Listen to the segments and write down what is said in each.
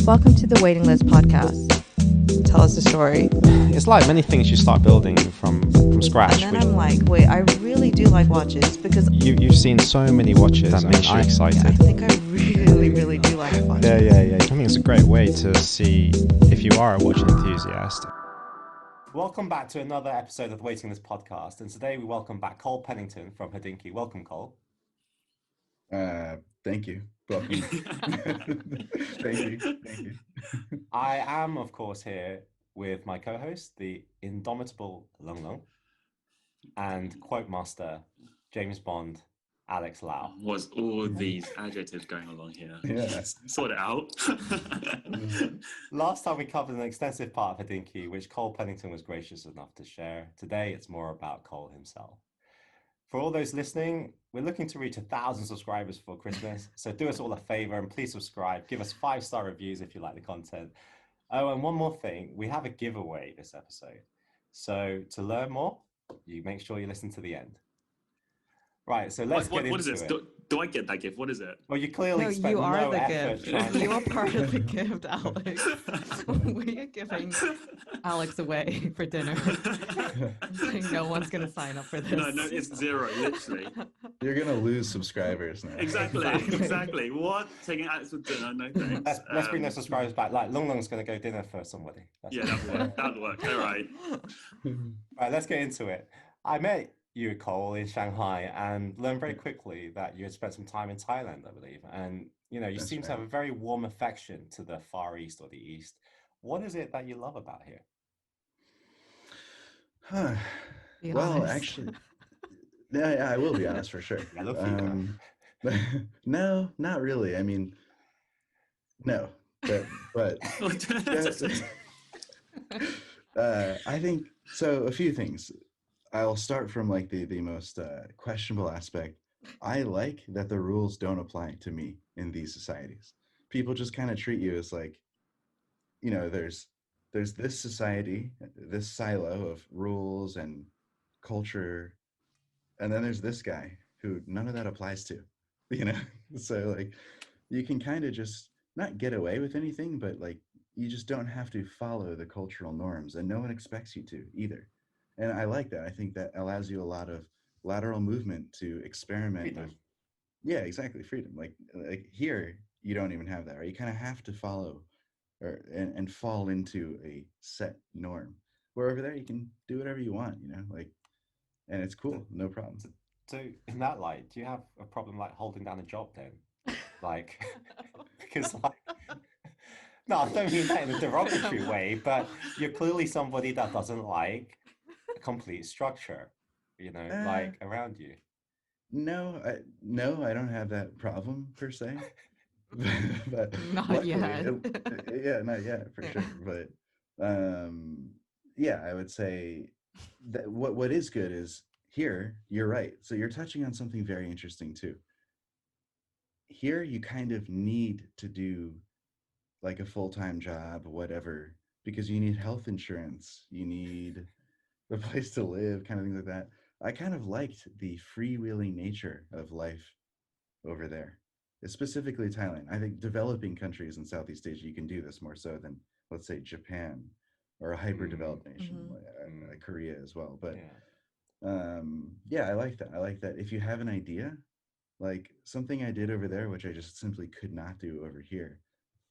Welcome to the Waiting List podcast. Tell us a story. It's like many things you start building from scratch. And then I'm like, wait, I really do like watches because You've seen so many watches that makes you excited. I think I really do like watches. Yeah. I think it's a great way to see if you are a watch enthusiast. Welcome back to another episode of the Waiting List podcast, and today we welcome back Cole Pennington from Hodinkee. Welcome, Cole. Thank you. Welcome. Thank you. I am, of course, here with my co-host, the indomitable Lung Lung, and quote master James Bond, Alex Lau. Was all these adjectives going along here? Yeah. Sort it out. Last time we covered an extensive part of Hodinkee, which Cole Pennington was gracious enough to share. Today, it's more about Cole himself. For all those listening, we're looking to reach 1,000 subscribers for Christmas. So do us all a favor and please subscribe. Give us 5-star reviews if you like the content. Oh, and one more thing. We have a giveaway this episode. So to learn more, you make sure you listen to the end. Right, so let's get into it. What is this? Do I get that gift? What is it? Well, you clearly spent you are no the effort gift. trying to... You are part of the gift, Alex. We are giving Alex away for dinner. No one's going to sign up for this. No, it's zero, literally. You're gonna lose subscribers now. Exactly. What? Taking Alex for dinner? No thanks. Let's bring the subscribers back. Like, Lung Lung's going to go dinner for somebody. That'll work. All right. Right, let's get into it. I met you, Cole, in Shanghai and learned very quickly that you had spent some time in Thailand, I believe. And, you know, you seem to have a very warm affection to the Far East or the East. What is it that you love about here? Well, actually, yeah, I will be honest for sure. No, not really. I mean, no, but I think so. A few things. I'll start from like the most questionable aspect. I like that the rules don't apply to me in these societies. People just kind of treat you as like, you know, there's this society, this silo of rules and culture, and then there's this guy who none of that applies to, you know? So like, you can kind of just not get away with anything, but like, you just don't have to follow the cultural norms, and no one expects you to either. And I like that. I think that allows you a lot of lateral movement to experiment with. Yeah, exactly. Freedom. Like here, you don't even have that, right? You kind of have to follow and fall into a set norm. Where over there, you can do whatever you want, you know, like, and it's cool. No problem. So in that light, do you have a problem like holding down a job then? Like, because like, no, I don't mean that in a derogatory way, but you're clearly somebody that doesn't like complete structure, you know, like around you. No, I don't have that problem per se. But not luckily, yet. Yeah, not yet for sure. But yeah, I would say that what is good is here. You're right. So you're touching on something very interesting too. Here, you kind of need to do like a full-time job, whatever, because you need health insurance. You need the place to live, kind of things like that. I kind of liked the freewheeling nature of life over there, specifically Thailand. I think developing countries in Southeast Asia, you can do this more so than, let's say, Japan or a hyper-developed nation, like Korea as well. But yeah, I like that. I like that if you have an idea, like something I did over there, which I just simply could not do over here.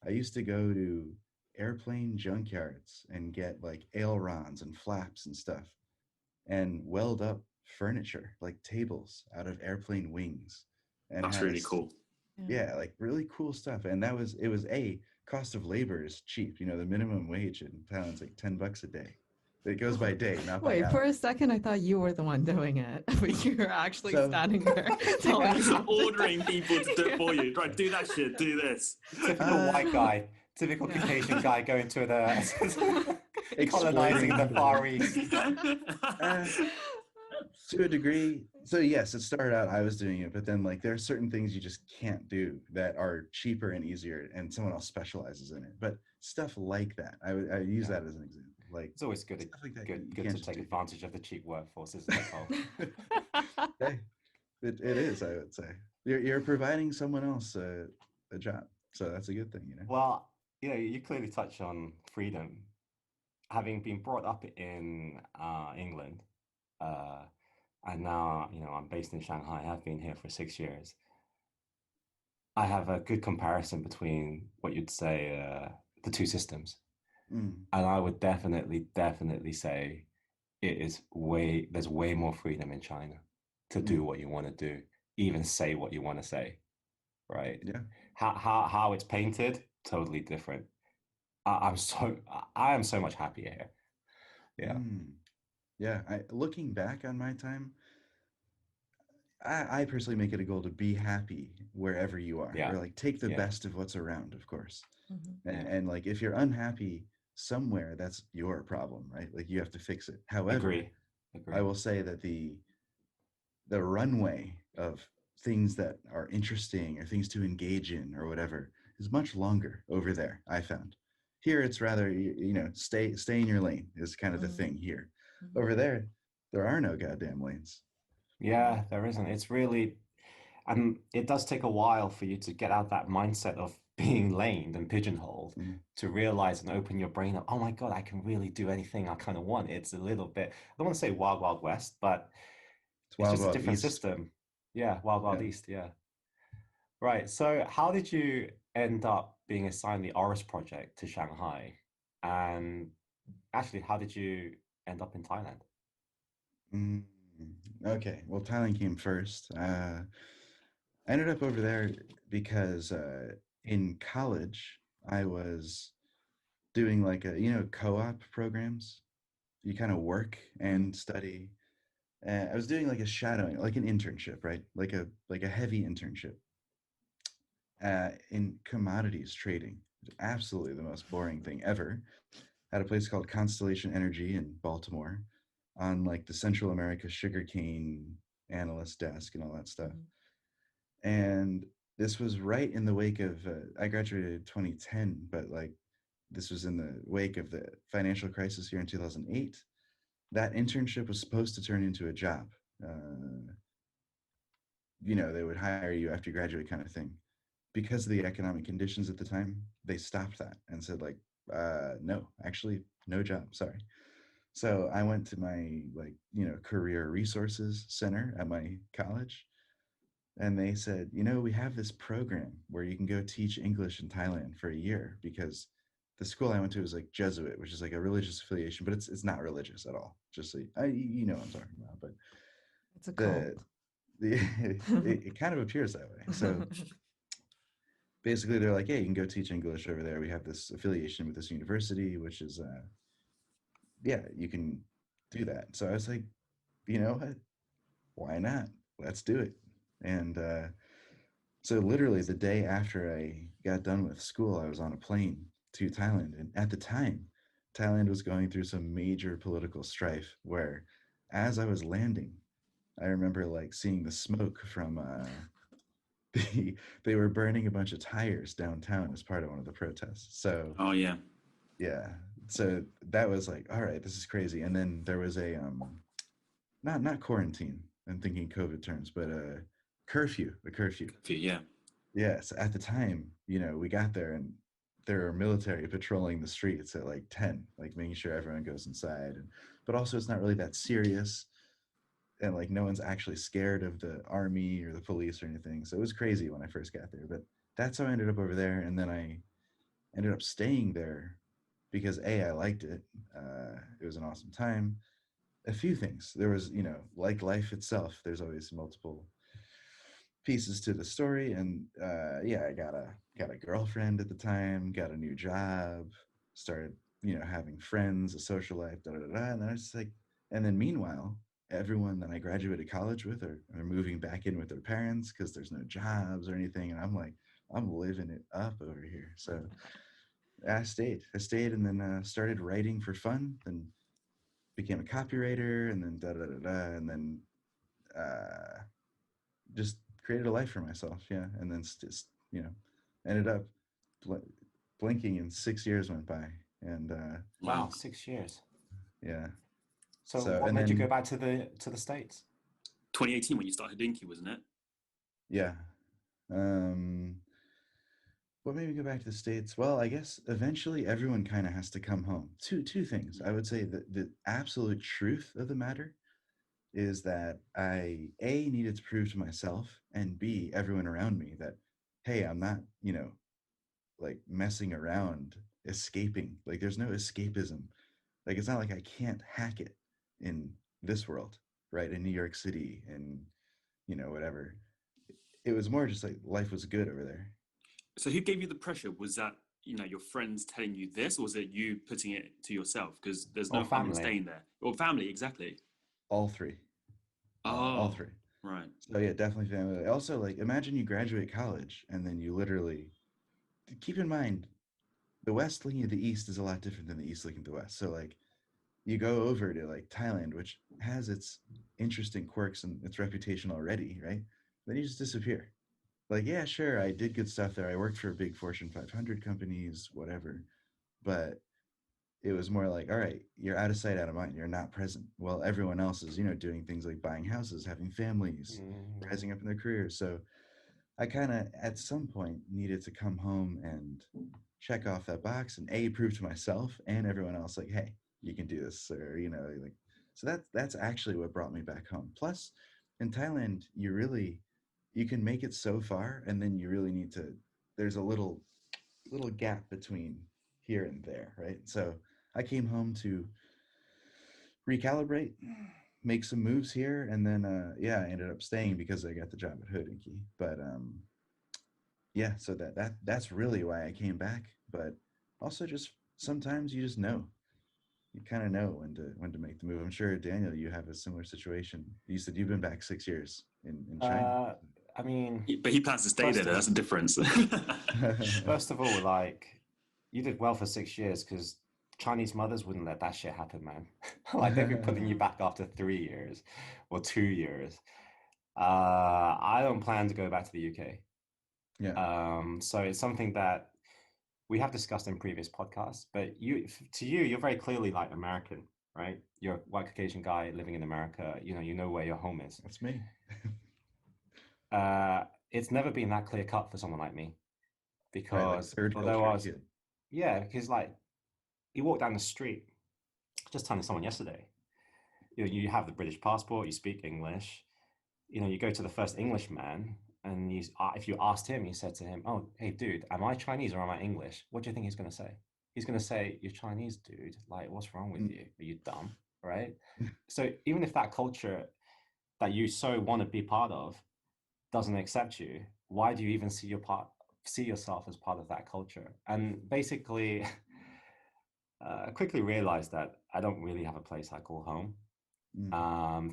I used to go to airplane junkyards and get like ailerons and flaps and stuff and weld up furniture like tables out of airplane wings. And that's really cool. Yeah, like really cool stuff. And it was a cost of labor is cheap. You know, the minimum wage in Thailand's like $10 a day. It goes by day, not by hour. Wait, for a second I thought you were the one doing it, but you're actually standing there telling ordering people to do it for you. Right, do that shit, do this. Typical white guy, typical Caucasian guy going to colonizing the Far East. To a degree. So yes, it started out I was doing it, but then like there are certain things you just can't do that are cheaper and easier, and someone else specializes in it. But stuff like that, I use that as an example. Like it's always good to take advantage of the cheap workforce, isn't it, Cole? Hey, it is. I would say you're providing someone else a job, so that's a good thing, you know. Well, you clearly touch on freedom. Having been brought up in England, uh, and now I'm based in Shanghai. I've been here for 6 years. I have a good comparison between what you'd say the two systems, Mm, and I would definitely say there's way more freedom in China to do mm, what you want to do, even say what you want to say, right? yeah. How it's painted, totally different. I am so much happier here. Yeah, Mm, yeah. Looking back on my time, I personally make it a goal to be happy wherever you are, yeah, or like take the yeah, best of what's around, of course. Mhm. yeah. And like if you're unhappy somewhere, that's your problem, right? Like you have to fix it. However, Agree, I agree. will say that the runway of things that are interesting or things to engage in or whatever is much longer over there, I found. Here it's rather stay in your lane is kind of the Mhm. thing here. Mhm. Over there are no goddamn lanes. Yeah, there isn't. It's really, and it does take a while for you to get out that mindset of being laned and pigeonholed Mm. to realize and open your brain up. Oh my God, I can really do anything I kind of want. It's a little bit, I don't want to say wild, wild west, but It's it's wild just a wild different east. system. Yeah, wild, Yeah. wild east. Yeah. Right. So, how did you end up being assigned the Oris project to Shanghai? And actually, how did you end up in Thailand? Mm. Okay. Well, Thailand came first. I ended up over there because in college I was doing like co-op programs. You kind of work Mhm. and study. I was doing like a shadowing, like an internship, right? Like a heavy internship in commodities trading. Absolutely the most boring thing ever. At a place called Constellation Energy in Baltimore, on like the Central America sugarcane analyst desk and all that stuff. Mhm. And this was right in the wake of I graduated in 2010, but like this was in the wake of the financial crisis here in 2008. That internship was supposed to turn into a job. Uh, they would hire you after you graduate, kind of thing. Because of the economic conditions at the time, they stopped that and said like, no, actually, no job. Sorry. So I went to my career resources center at my college, and they said, we have this program where you can go teach English in Thailand for a year because the school I went to was like Jesuit, which is like a religious affiliation, but it's not religious at all. Just so you know what I'm talking about. But It's a cult. the it kind of appears that way. So basically, they're like, "Hey, you can go teach English over there. We have this affiliation with this university, which is yeah, you can do that." So I was like, you know what? Why not? Let's do it. And so literally the day after I got done with school, I was on a plane to Thailand. And at the time, Thailand was going through some major political strife where as I was landing, I remember like seeing the smoke from they were burning a bunch of tires downtown as part of one of the protests. So Oh yeah. yeah. So that was like, all right, this is crazy. And then there was a not quarantine, I'm thinking COVID terms, but a curfew. Curfew, yeah. Yes, at the time, we got there and there were military patrolling the streets at like 10, like making sure everyone goes inside. But also it's not really that serious. And like no one's actually scared of the army or the police or anything. So it was crazy when I first got there. But that's how I ended up over there. And then I ended up staying there because I liked it. It was an awesome time. A few things. There was, like life itself, there's always multiple pieces to the story. And yeah, I got a girlfriend at the time, got a new job, started having friends, a social life, da da da, da. And then I was like, and then meanwhile, everyone that I graduated college with are moving back in with their parents because there's no jobs or anything, and I'm like, I'm living it up over here. So I stayed, and then started writing for fun, then became a copywriter, and then da da da da, and then uh, just created a life for myself. Yeah, and then ended up bl- blinking, and 6 years went by, and Wow, Wow. 6 years. yeah. So, So what and made you go then back to the States? 2018 when you started Dinky, wasn't it? yeah, um, What made me go back to the States? Well, I guess eventually everyone kind of has to come home. Two things. I would say that the absolute truth of the matter is that I A needed to prove to myself and B everyone around me that, hey, I'm not, like messing around, escaping. Like there's no escapism. Like it's not like I can't hack it in this world, right? In New York City and whatever. It was more just like life was good over there. So who gave you the pressure? Was that, your friends telling you this, or was it you putting it to yourself? Because there's Or no harm in family. staying there. Or family, exactly. All three. All Oh, three. right. So yeah, definitely family. Also, like imagine you graduate college and then you literally keep in mind the West looking at the East is a lot different than the East looking at the West. So like you go over to like Thailand, which has its interesting quirks and its reputation already, right? Then you just disappear. Like, yeah, sure, I did good stuff there. I worked for big Fortune 500 companies, whatever. But it was more like, all right, you're out of sight, out of mind. You're not present. Well, everyone else is, doing things like buying houses, having families, rising up in their careers. So I kind of, at some point, needed to come home and check off that box and prove to myself and everyone else, like, hey, you can do this, or like. So that's actually what brought me back home. Plus, in Thailand, you can make it so far, and then you really need to. There's a little gap between here and there, right? So I came home to recalibrate, make some moves here, and then yeah, I ended up staying because I got the job at Hood and Key. But yeah, so that's really why I came back. But also just sometimes you just know. You kind of know when to make the move. I'm sure Daniel, you have a similar situation. You said you've been back 6 years in China. I mean, But he plans to stay there. That's the difference. first of all, like you did well for 6 years because Chinese mothers wouldn't let that shit happen, man. Like they'd be putting you back after 3 years or 2 years. I don't plan to go back to the UK. Yeah. So it's something that we have discussed in previous podcasts, but you're very clearly like American, right? You're a white Caucasian guy living in America. You know where your home is. That's me. It's never been that clear cut for someone like me Right, like because third although I culture was, kid. yeah, because like you walk down the street, just telling someone yesterday, you have the British passport, you speak English, you go to the first Englishman, and if you asked him, you said to him, "Oh, hey, dude, am I Chinese or am I English?" What do you think he's going to say? He's going to say, "You're Chinese, dude. Like, what's wrong with you? Are you dumb?" Right? So even if that culture that you so want to be part of doesn't accept you, why do you even see yourself as part of that culture? And basically, I quickly realized that I don't really have a place I call home.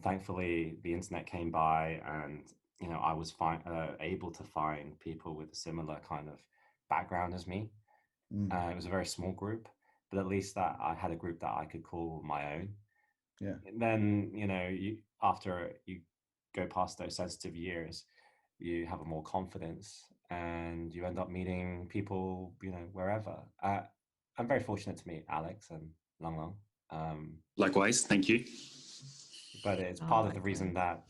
Thankfully, the internet came by, and I was able to find people with a similar kind of background as me. It was a very small group, but at least that I had a group that I could call my own. Yeah. And then after you go past those sensitive years, you have a more confidence, and you end up meeting people, wherever. I'm very fortunate to meet Alex and Long Long. Likewise, thank you. But it's Oh, part of the likewise. reason that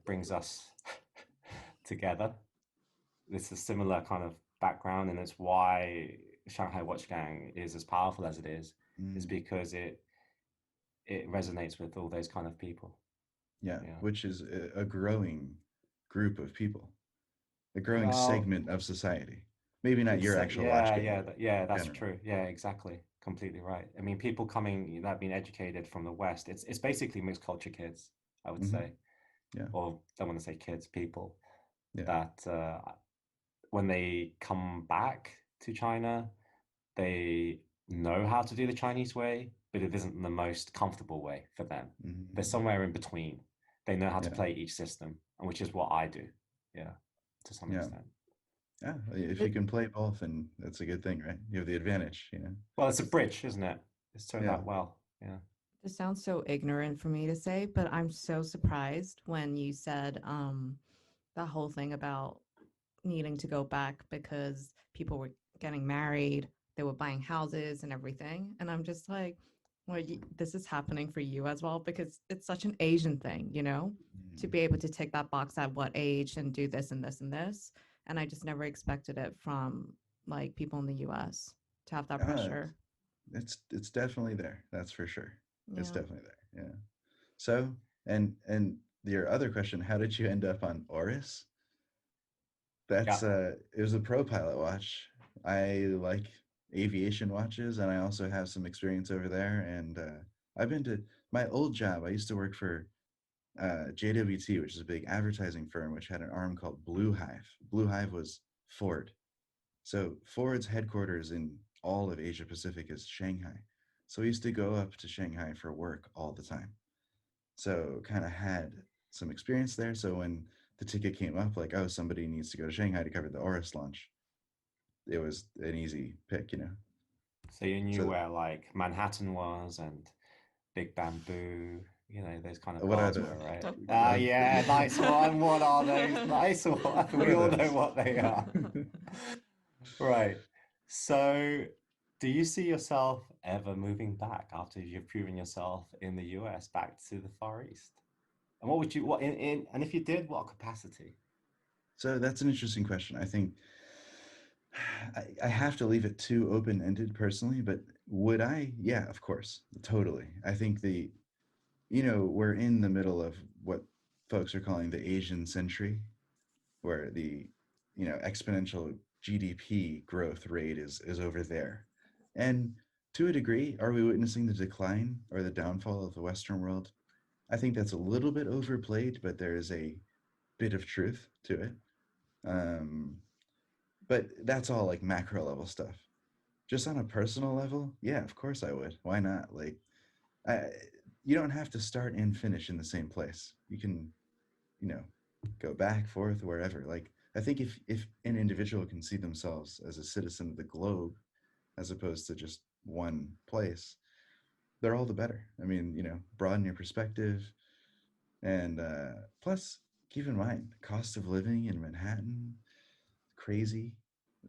brings us together. It's a similar kind of background, and it's why Shanghai Watch Gang is as powerful as it is because it resonates with all those kind of people. Yeah, which is a growing group of people, a growing Well, segment of society. Maybe not your actual watch gang. That's general. true. Yeah, exactly. Completely right. I mean, people coming that have been educated from the West, it's basically mixed culture kids, I would say. Yeah. Or don't want to say kids, people Yeah. that when they come back to China, they know how to do the Chinese way, but it isn't the most comfortable way for them. They're somewhere in between. They know how to play each system, which is what I do. Yeah, to some extent. Yeah, if you can play both, then that's a good thing, right? You have the advantage, Well, it's a bridge, isn't it? It's turned out well. Yeah. This sounds so ignorant for me to say, but I'm so surprised when you said the whole thing about needing to go back because people were getting married, they were buying houses and everything. And I'm just like, well, this is happening for you as well because it's such an Asian thing, to be able to tick that box at what age and do this and this and this. And I just never expected it from like people in the US to have that Uh, pressure. it's definitely there. That's for sure. It's Yeah. definitely there. Yeah. So, and your other question, how did you end up on Oris? Yeah. That's it was a pro pilot watch. I like aviation watches, and I also have some experience over there. And I've been to my old job. I used to work for JWT, which is a big advertising firm, which had an arm called Blue Hive. Blue Hive was Ford. So Ford's headquarters in all of Asia Pacific is Shanghai. So we used to go up to Shanghai for work all the time. So kind of had some experience there. So when the ticket came up, like, oh, somebody needs to go to Shanghai to cover the Oris launch, it was an easy pick, you know. So you knew So where like Manhattan was and Big Bamboo, those kind of what are bars the were, right? like Yeah, nice one. What are those? Nice one. what We are all know those? what they are. Right. So, do you see yourself ever moving back after you've proven yourself in the US back to the Far East? And what would you, what and if you did, what capacity? So that's an interesting question. I think I have to leave it too open-ended personally, but would I? Yeah, of course, totally. I think we're in the middle of what folks are calling the Asian century, where the exponential GDP growth rate is over there. And to a degree, are we witnessing the decline or the downfall of the Western world? I think that's a little bit overplayed, but there is a bit of truth to it. Um, but that's all like macro level stuff. Just on a personal level, yeah, of course I would. Why not? Like, I, you don't have to start and finish in the same place. You can, you know, go back, forth, wherever. Like, I think if an individual can see themselves as a citizen of the globe, as opposed to just one place, they're all the better. I mean, broaden your perspective, and plus, keep in mind, cost of living in Manhattan, crazy.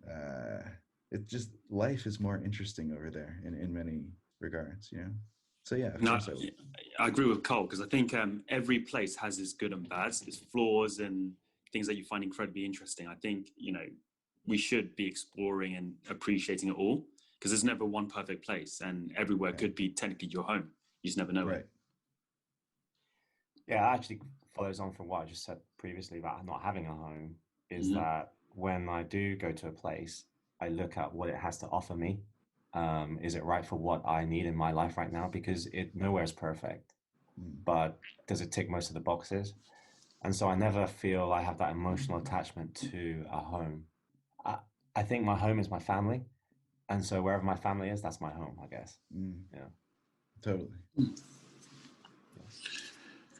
Uh, it just life is more interesting over there in many regards. So yeah, of No, course I would. I agree with Cole because I think every place has its good and bads, its flaws and things that you find incredibly interesting. I think we should be exploring and appreciating it all because there's never one perfect place, and everywhere Yeah. could be technically your home. You just never know Right. it. Yeah, actually follows on from what I just said previously about not having a home, is Mhm. that when I do go to a place, I look at what it has to offer me. Is it right for what I need in my life right now? Because nowhere is perfect, Mm. but does it tick most of the boxes? And so I never feel I have that emotional attachment to a home. I, I think my home is my family. And so wherever my family is, that's my home, I guess. Mm. Yeah. Totally. Yes.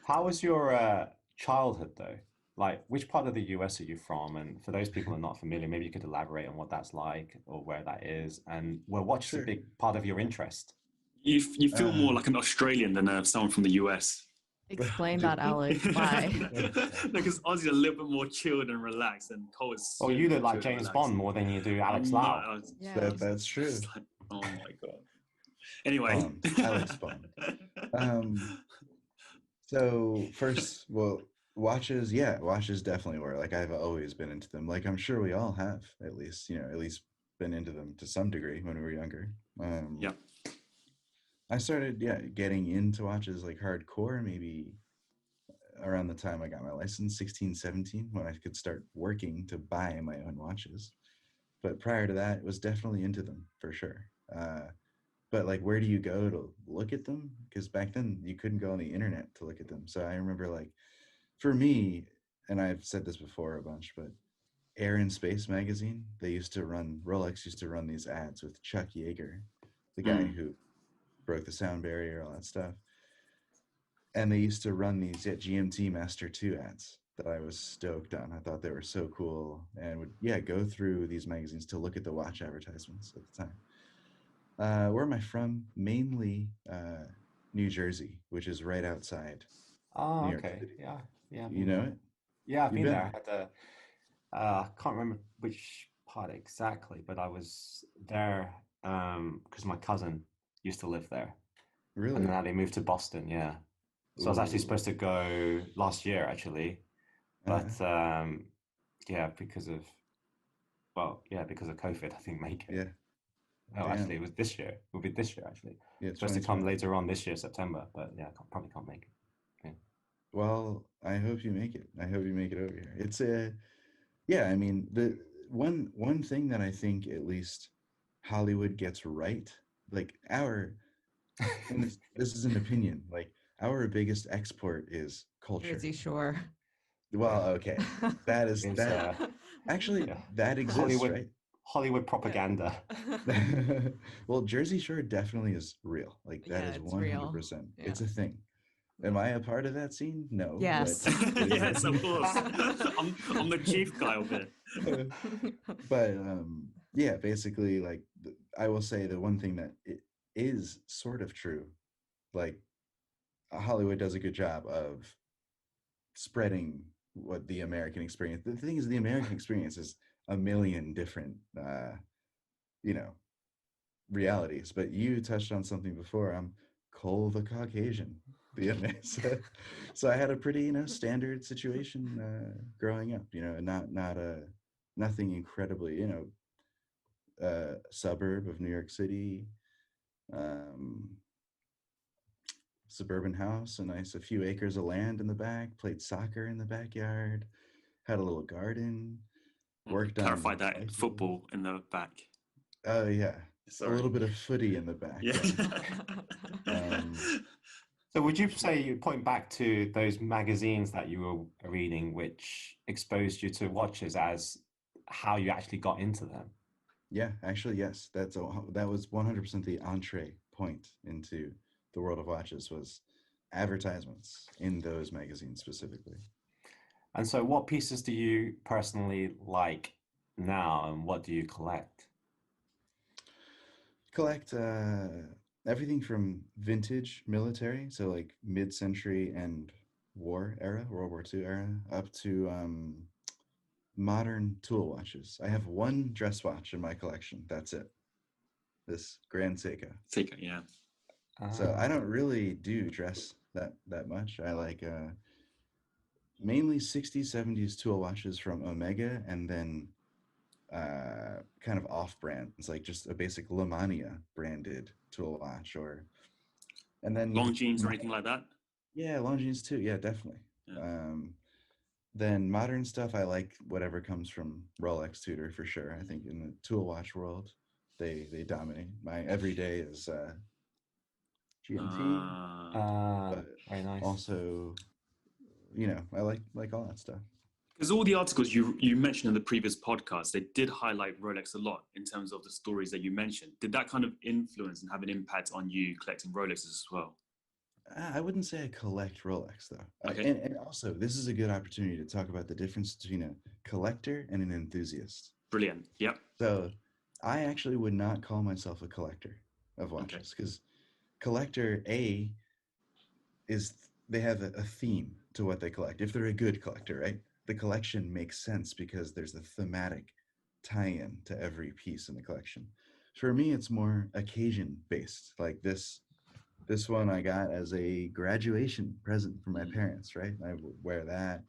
How was your childhood though? Like, which part of the US are you from? And for those people who are not familiar, maybe you could elaborate on what that's like or where that is. And well, what's a Sure. big part of your interest? You feel Uh, more like an Australian than someone from the US. Explain do- that, Alex. Why? Because Ozzy's a little bit more chilled and relaxed, and Cole is Well, super you look like chilled and James relaxed. Bond more than you do Alex I'm not. Lau. Yeah. that's true. It's like, oh my god. Anyway. Bond, Alex Bond. So first, well, watches definitely were like I've always been into them. Like I'm sure we all have at least been into them to some degree when we were younger. Yeah. I started getting into watches like hardcore maybe around the time I got my license, 16, 17, when I could start working to buy my own watches. But prior to that, was definitely into them for sure. But like, where do you go to look at them? Because back then you couldn't go on the internet to look at them. So I remember like, for me, and I've said this before a bunch, but Air and Space magazine, Rolex used to run these ads with Chuck Yeager, the guy Mm. who broke the sound barrier, all that stuff. And they used to run these GMT Master 2 ads that I was stoked on. I thought they were so cool and would go through these magazines to look at the watch advertisements at the time. Where am I from? Mainly New Jersey, which is right outside Oh, New York okay. City. Yeah. Yeah, I've You been know there. it? Yeah, I've You've been been there. there? I can't remember which part exactly, but I was there because my cousin used to live there. And Really? now they moved to Boston, yeah. So I was actually Ooh. supposed to go last year, actually, Uh, but yeah, because of well, yeah, because of COVID, I think make it. Yeah. Oh, Damn. actually, it was this year. It will be this year, actually. Yeah, It's supposed to come 2020. later on this year, September, but yeah, probably can't make it. Well, I hope you make it. I hope you make it over here. It's yeah, I mean, the one thing that I think at least Hollywood gets right, like and this is an opinion, like our biggest export is culture. Jersey Shore. Well, okay. That is It's that actually yeah. that exists, Hollywood right? Hollywood propaganda. Well, Jersey Shore definitely is real. Like that Yeah, is it's real. 100%. Yeah. It's a thing. Am I a part of that scene? No. Yes. But Yes, of course. I'm the chief guy of it. But yeah, basically, like I will say the one thing that it is sort of true, like Hollywood does a good job of spreading what the American experience. The thing is, the American experience is a million different, you know, realities. But you touched on something before. I'm Cole the Caucasian, so I had a pretty standard situation growing up. Not nothing incredibly suburb of New York City, um, suburban house, a few acres of land in the back, played soccer in the backyard, had a little garden, worked on Clarify that bicycles. football in the back. Oh yeah, Sorry. a little bit of footy in the back. Yeah. So would you say you point back to those magazines that you were reading which exposed you to watches as how you actually got into them? Yeah, actually, yes. That was 100% the entree point into the world of watches was advertisements in those magazines specifically. And so what pieces do you personally like now and what do you collect? Collect everything from vintage military, so like mid-century and war era, World War II era, up to modern tool watches. I have one dress watch in my collection. That's it. This Grand Seiko. Seiko, yeah. So I don't really do dress that much. I like mainly 60s, 70s tool watches from Omega, and then kind of off brands, like just a basic Lamania branded tool watch, and then Longines or anything like that? Yeah, Longines too. Yeah, definitely. Yeah. Then modern stuff, I like whatever comes from Rolex Tudor for sure. I think in the tool watch world, they dominate. My everyday is GMT, but very nice. also, I like all that stuff. Because all the articles you mentioned in the previous podcast, they did highlight Rolex a lot in terms of the stories that you mentioned. Did that kind of influence and have an impact on you collecting Rolexes as well? I wouldn't say I collect Rolex though. Okay. And also, this is a good opportunity to talk about the difference between a collector and an enthusiast. Brilliant. Yep. So I actually would not call myself a collector of watches because collector they have a theme to what they collect. If they're a good collector, right? The collection makes sense because there's a thematic tie-in to every piece in the collection. For me, it's more occasion based. Like this one I got as a graduation present from my parents, right? I would wear that.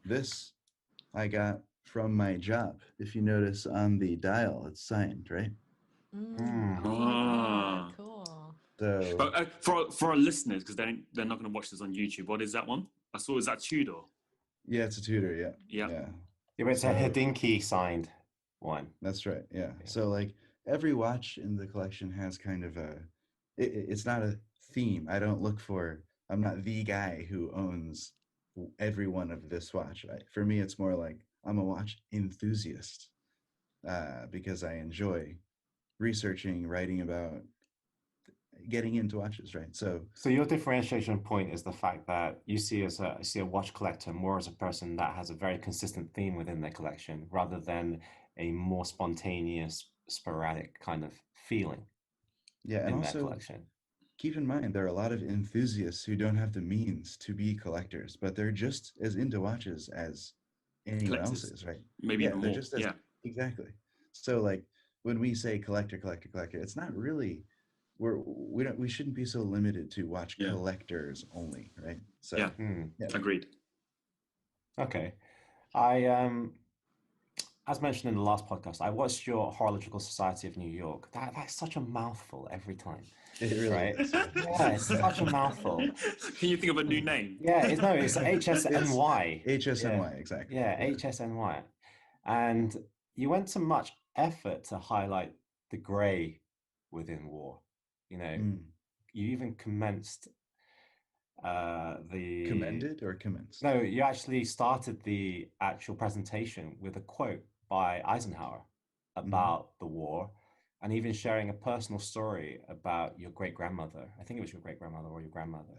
This I got from my job. If you notice on the dial, it's signed, right? Cool. So, but for our listeners, because they're not going to watch this on YouTube, what is that one? I saw, is that Tudor? Yeah, it's a Tudor. Yeah. Yeah. Yeah, it's a Hodinkee signed one. That's right. Yeah. So like every watch in the collection has kind of it's not a theme. I'm not the guy who owns every one of this watch. For me, it's more like I'm a watch enthusiast because I enjoy researching, writing about, getting into watches, right? So your differentiation point is the fact that you see a watch collector more as a person that has a very consistent theme within their collection rather than a more spontaneous, sporadic kind of feeling. Yeah, and in also their collection. Keep in mind there are a lot of enthusiasts who don't have the means to be collectors, but they're just as into watches as anyone else is, right? Maybe even more. Exactly. So like when we say collector, it's not really we shouldn't be so limited to watch collectors only, right? So yeah. Agreed. Okay. as mentioned in the last podcast, I watched your Horological Society of New York. That's such a mouthful every time, It really right? is. Yeah, it's such a mouthful. Can you think of a new name? Yeah, it's It's HSNY. Yeah, HSNY, exactly. yeah, Yeah. HSNY. And you went to much effort to highlight the grey within war. You know, Mm. you even commenced the Commended or commenced? no, you actually started the actual presentation with a quote by Eisenhower Hmm. about the war and even sharing a personal story about your great grandmother. I think it was your great grandmother or your grandmother.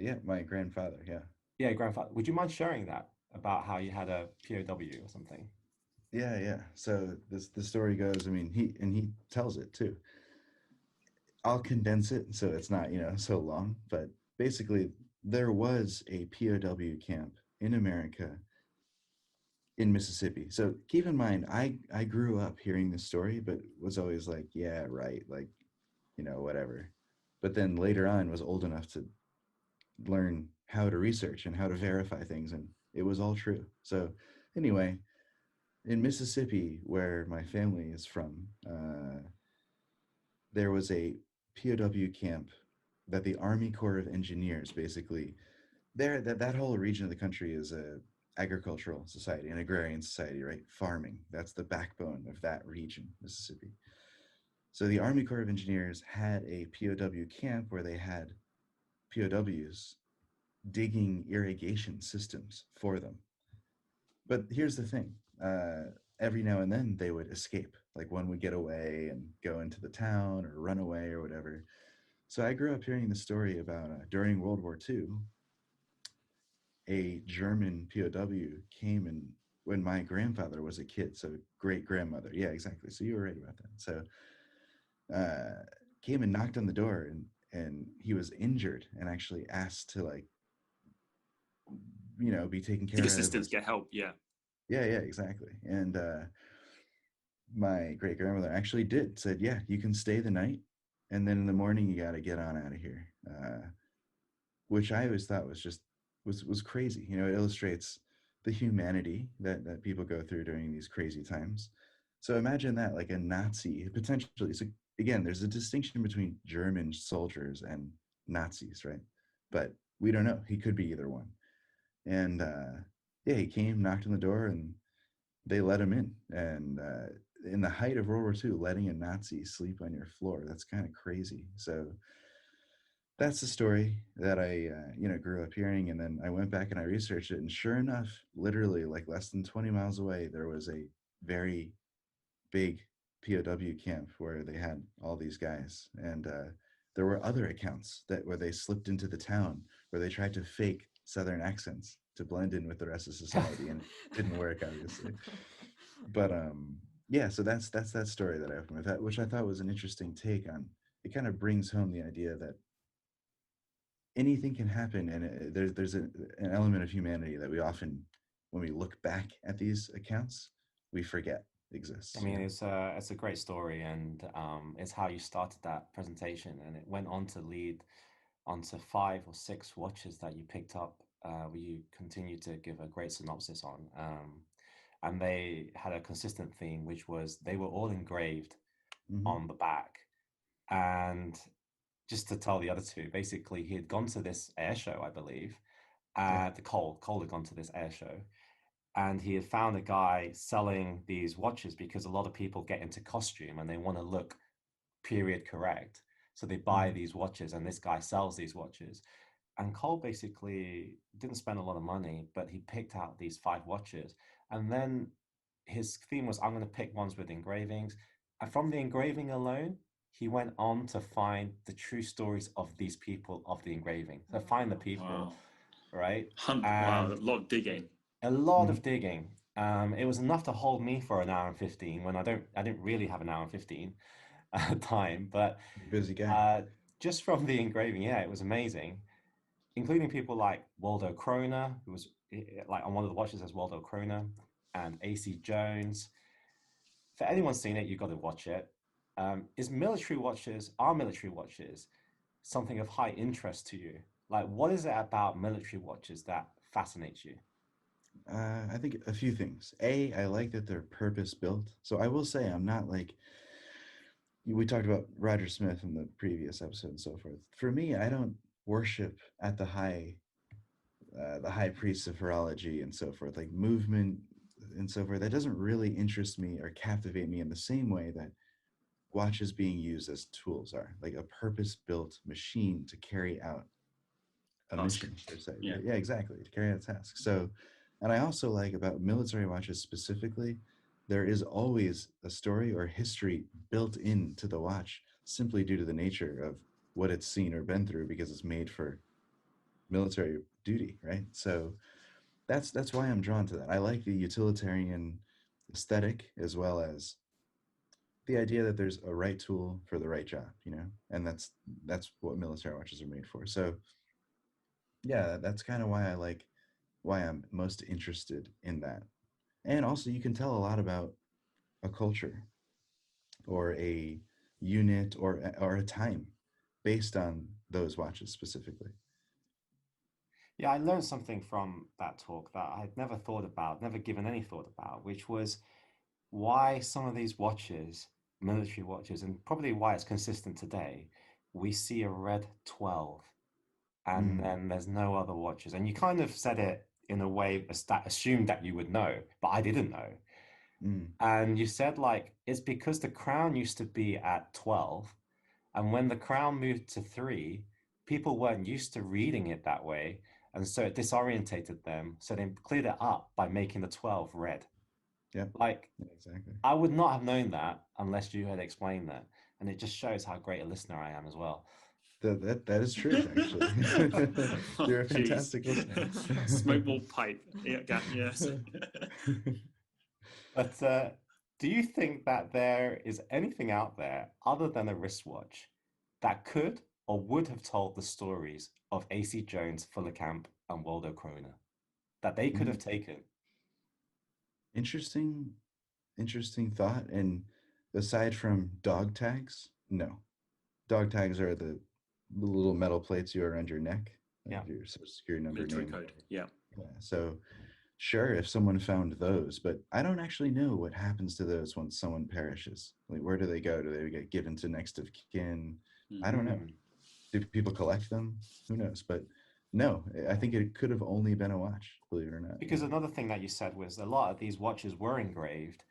Yeah, my grandfather. Yeah. Yeah, grandfather. Would you mind sharing that about how you had a POW or something? Yeah, yeah. So the story goes, I mean, he tells it too. I'll condense it so it's not, so long, but basically there was a POW camp in America in Mississippi. So keep in mind, I grew up hearing this story, but was always like, yeah, right, like, whatever. But then later on was old enough to learn how to research and how to verify things, and it was all true. So anyway, in Mississippi, where my family is from, there was a POW camp that the Army Corps of Engineers basically there that whole region of the country is a agricultural society, an agrarian society, right? Farming. That's the backbone of that region, Mississippi. So the Army Corps of Engineers had a POW camp where they had POWs digging irrigation systems for them. But here's the thing. Every now and then they would escape. Like one would get away and go into the town or run away or whatever. So I grew up hearing the story about during World War II, a German POW came and when my grandfather was a kid, so great grandmother. Yeah, exactly. So you were right about that. So came and knocked on the door and he was injured and actually asked to like be taken Seek care of. assistance, get help. Yeah. Yeah, yeah, exactly. And my great grandmother actually said, yeah, you can stay the night, and then in the morning you got to get on out of here. Which I always thought was crazy. It illustrates the humanity that people go through during these crazy times. So imagine that, like a Nazi potentially. So again, there's a distinction between German soldiers and Nazis, right? But we don't know. He could be either one. And yeah, he came, knocked on the door, and they let him in. And in the height of World War II, letting a Nazi sleep on your floor—that's kind of crazy. So that's the story that I grew up hearing, and then I went back and I researched it, and sure enough, literally like less than 20 miles away, there was a very big POW camp where they had all these guys, and there were other accounts where they slipped into the town where they tried to fake Southern accents to blend in with the rest of society, and it didn't work, obviously. But yeah, so that's that story that I opened with, that, which I thought was an interesting take on. It kind of brings home the idea that anything can happen, and there's an element of humanity that we often, when we look back at these accounts, we forget I exists. mean, it's a great story, and it's how you started that presentation, and it went on to lead onto 5 or 6 watches that you picked up, where you continue to give a great synopsis on. And they had a consistent theme, which was they were all engraved Hmm. on the back. And just to tell the other two, basically, he had gone to this air show, I believe. Yeah. The Cole had gone to this air show, and he had found a guy selling these watches because a lot of people get into costume and they want to look period correct. So they buy Hmm. these watches, and this guy sells these watches. And Cole basically didn't spend a lot of money, but he picked out these 5 watches. And then his theme was, I'm going to pick ones with engravings. And from the engraving alone, he went on to find the true stories of these people of the engraving. So find the people, Wow. right? Wow. And A lot of digging. a lot Hmm. of digging. It was enough to hold me for an hour and 15 when I didn't really have an hour and 15 time, but Busy guy. uh, just from the engraving, yeah, it was amazing, including people like Waldo Kroner, who was like on one of the watches as Waldo Kroner, and AC Jones. For anyone seen it, you've got to watch it. Are military watches something of high interest to you? Like, what is it about military watches that fascinates you? I think a few things. I like that they're purpose built. So I will say I'm not like we talked about Roger Smith in the previous episode and so forth. For me, I don't worship at the high priests of horology and so forth, like movement and so forth. That doesn't really interest me or captivate me in the same way that watches being used as tools are, like a purpose-built machine to carry out a Task. mission per se. Yeah. Yeah, exactly, to carry out a task. So, and I also like about military watches specifically, there is always a story or history built into the watch simply due to the nature of what it's seen or been through because it's made for military duty, right? So that's why I'm drawn to that. I like the utilitarian aesthetic as well as the idea that there's a right tool for the right job, you know, and that's what military watches are made for. So yeah, that's kind of why I like why I'm most interested in that. And also, you can tell a lot about a culture or a unit or a time based on those watches specifically. Yeah, I learned something from that talk that I'd never thought about, never given any thought about, which was why some of these watches, military watches, and probably why it's consistent today, we see a red 12 and Mm, then there's no other watches. And you kind of said it in a way that assumed that you would know, but I didn't know. mm, And you said like it's because the crown used to be at 12, and when the crown moved to 3, people weren't used to reading it that way, and so it disorientated them. So they cleared it up by making the 12 red. yep, Like yeah, exactly. I would not have known that unless you had explained that. And it just shows how great a listener I am as well. That is true, actually. Oh, You're a jeez. fantastic listener. Smoke ball pipe. Yeah, yes. But do you think that there is anything out there other than a wristwatch that could or would have told the stories of AC Jones, Fullercamp, and Waldo Kroner that they could have Mm, taken? interesting, interesting thought. And aside from dog tags, no. Dog tags are the little metal plates you wear around your neck, Yeah. like your social security number, Military name, code. whatever. Yeah. Yeah. So sure, if someone found those, but I don't actually know what happens to those once someone perishes. Like, where do they go? Do they get given to next of kin? I don't know. Mm. Do people collect them? Who knows? But no, I think it could have only been a watch, believe it or not. Because another thing that you said was a lot of these watches were engraved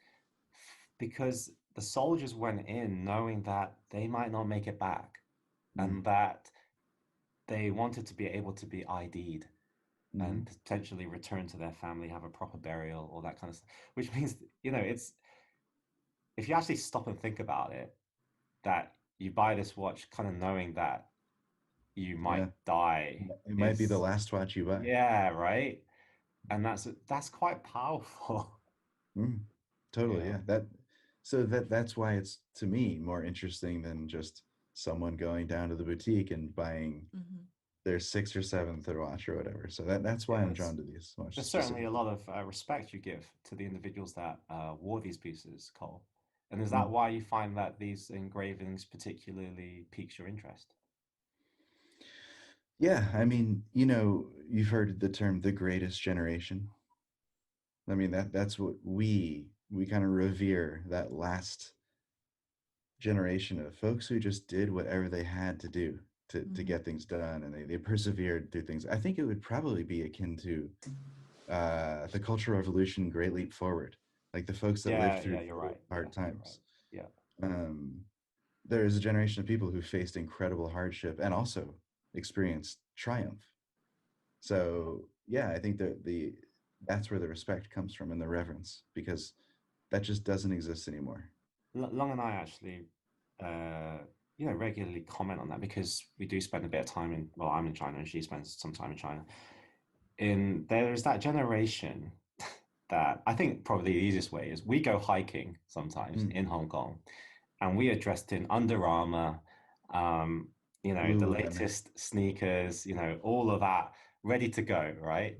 because the soldiers went in knowing that they might not make it back Mm, and that they wanted to be able to be ID'd mm-hmm. and potentially return to their family, have a proper burial, all that kind of stuff. Which means, you know, it's if you actually stop and think about it, that you buy this watch kind of knowing that you might Yeah, die it might be the is, last watch you buy. yeah, right. And that's quite powerful. Mm, totally, Yeah. yeah. That's why it's to me more interesting than just someone going down to the boutique and buying Hmm. their sixth or seventh or watch or whatever. So that's why Yeah, I'm drawn to these watches there's certainly a specifically. lot of respect you give to the individuals that wore these pieces, Cole. And is that Mm. why you find that these engravings particularly piques your interest? Yeah, I mean, you've heard the term the greatest generation. I mean that's what we kind of revere that last generation of folks who just did whatever they had to do to Hmm. get things done and they persevered through things. I think it would probably be akin to the Cultural Revolution, Great Leap Forward, like the folks that lived Yeah, through yeah, you're really right. Yeah, hard you're right. times. Yeah. Um, there is a generation of people who faced incredible hardship and also experienced triumph. So yeah, I think that that's where the respect comes from and the reverence because that just doesn't exist anymore. Long and I actually, uh, regularly comment on that because we do spend a bit of time in, well, I'm in China and she spends some time in China. There is that generation that I think probably the easiest way is we go hiking sometimes Mm. in Hong Kong and we are dressed in Under Armour, um, the Lululemon. latest sneakers, all of that ready to go, right?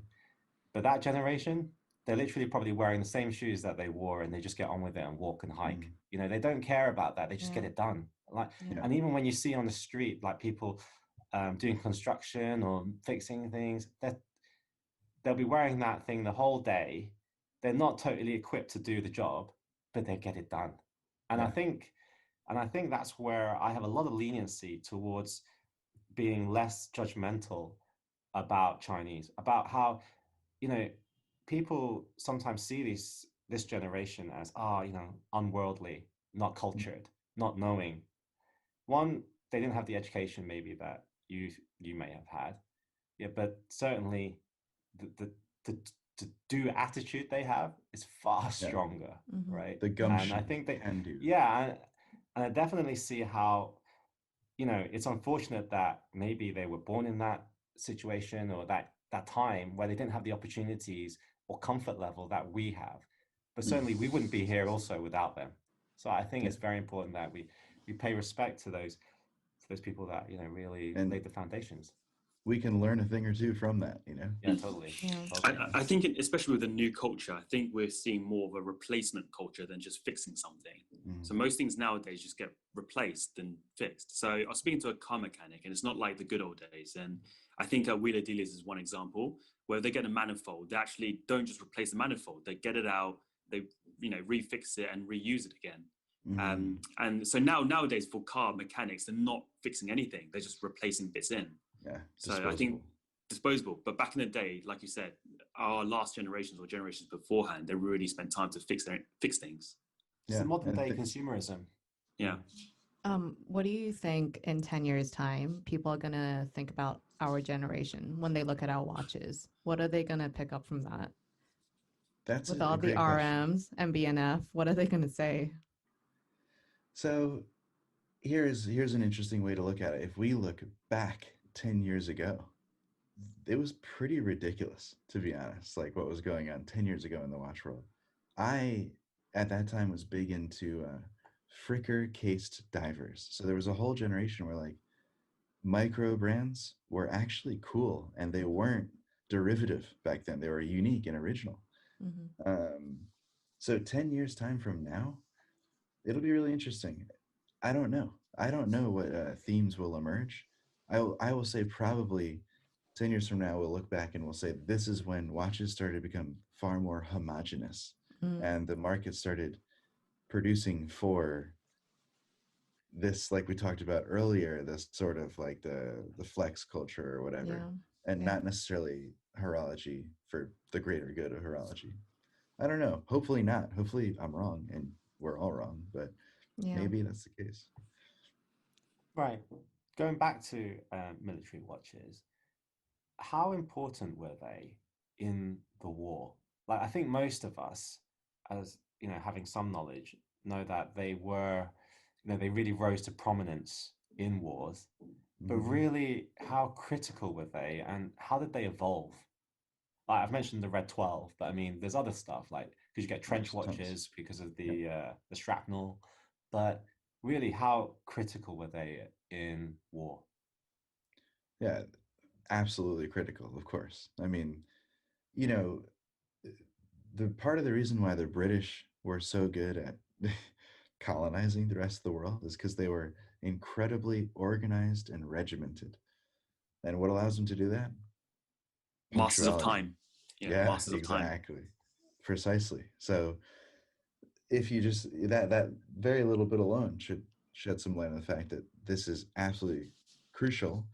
But that generation, they're literally probably wearing the same shoes that they wore and they just get on with it and walk and hike. Mm. They don't care about that. They just get Yeah. it done. Like, Yeah. Yeah. and even when you see on the street, like people doing construction or fixing things, they'll be wearing that thing the whole day. They're not totally equipped to do the job, but they get it done. And Yeah. I think that's where I have a lot of leniency towards being less judgmental about Chinese, about how, you know, people sometimes see this generation as, unworldly, not cultured, not knowing. One, they didn't have the education maybe that you may have had. Yeah, but certainly the to do attitude they have is far stronger, right? The gumption, and I think they can do. yeah, and I definitely see how, it's unfortunate that maybe they were born in that situation or that time where they didn't have the opportunities or comfort level that we have. But certainly we wouldn't be here also without them. So I think it's very important that we pay respect to those people that really laid the foundations. We can learn a thing or two from that, Yeah, totally. I think, especially with the new culture, I think we're seeing more of a replacement culture than just fixing something. So most things nowadays just get replaced than fixed. So I was speaking to a car mechanic, and it's not like the good old days. And I think Wheeler Dealers is one example where they get a manifold. They actually don't just replace the manifold; they get it out, they refix it and reuse it again. And so nowadays for car mechanics, they're not fixing anything; they're just replacing bits in. Yeah. So I think disposable. But back in the day, like you said, our last generations or generations beforehand, they really spent time to fix things. It's the modern day consumerism. Yeah. What do you think in 10 years' time people are gonna think about our generation when they look at our watches? What are they gonna pick up from that? That's with a all the great RMs and BNF. What are they gonna say? So here's an interesting way to look at it. If we look back 10 years ago, it was pretty ridiculous, to be honest, like what was going on 10 years ago in the watch world. I, at that time, was big into Fricker cased divers. So there was a whole generation where like micro brands were actually cool and they weren't derivative back then. They were unique and original. So 10 years time from now, it'll be really interesting. I don't know. I don't know what themes will emerge. I will say probably 10 years from now, we'll look back and we'll say this is when watches started to become far more homogenous and the market started producing for this, like we talked about earlier, this sort of like the flex culture or whatever, and not necessarily horology for the greater good of horology. I don't know. Hopefully not. Hopefully I'm wrong and we're all wrong, but maybe that's the case. Right. Going back to military watches, how important were they in the war? Like, I think most of us, as having some knowledge, know that they were, they really rose to prominence in wars. But really, how critical were they, and how did they evolve? Like, I've mentioned the Red 12, but I mean, there's other stuff like because you get trench watches because of the shrapnel. But really, how critical were they in war? Yeah, absolutely critical, of course. I mean, you know, the part of the reason why the British were so good at colonizing the rest of the world is because they were incredibly organized and regimented. And what allows them to do that? Masters of time. Yeah, masters of time. Exactly. Precisely. So if you just that very little bit alone should shed some light on the fact that this is absolutely crucial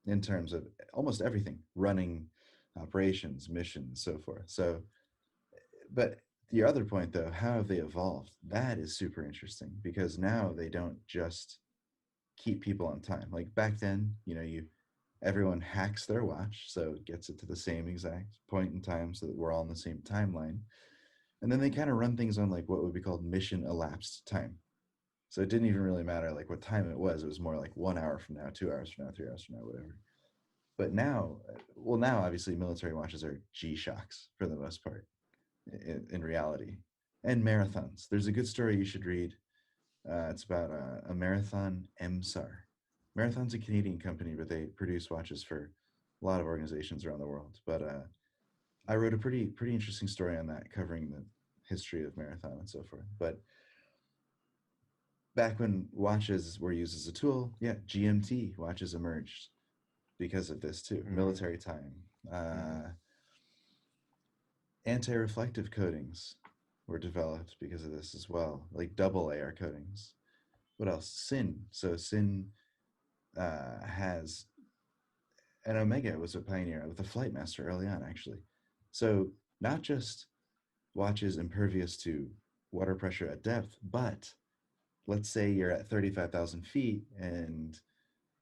in terms of almost everything, running operations, missions, so forth. So, but your other point though, how have they evolved? That is super interesting because now they don't just keep people on time. Like back then, everyone hacks their watch, so it gets it to the same exact point in time so that we're all in the same timeline. And then they kind of run things on like what would be called mission elapsed time. So it didn't even really matter like what time it was. It was more like 1 hour from now, 2 hours from now, 3 hours from now, whatever. But now, now obviously military watches are G-Shocks for the most part in reality. And marathons. There's a good story you should read. It's about a Marathon MSAR. Marathon's a Canadian company, but they produce watches for a lot of organizations around the world. But I wrote a pretty interesting story on that, covering the history of Marathon and so forth. But back when watches were used as a tool, GMT watches emerged because of this too. Military time, Anti-reflective coatings were developed because of this as well, like double AR coatings. What else? Sin. So Sin has, and Omega was a pioneer with the Flight Master early on, actually. So not just watches impervious to water pressure at depth, but let's say you're at 35,000 feet and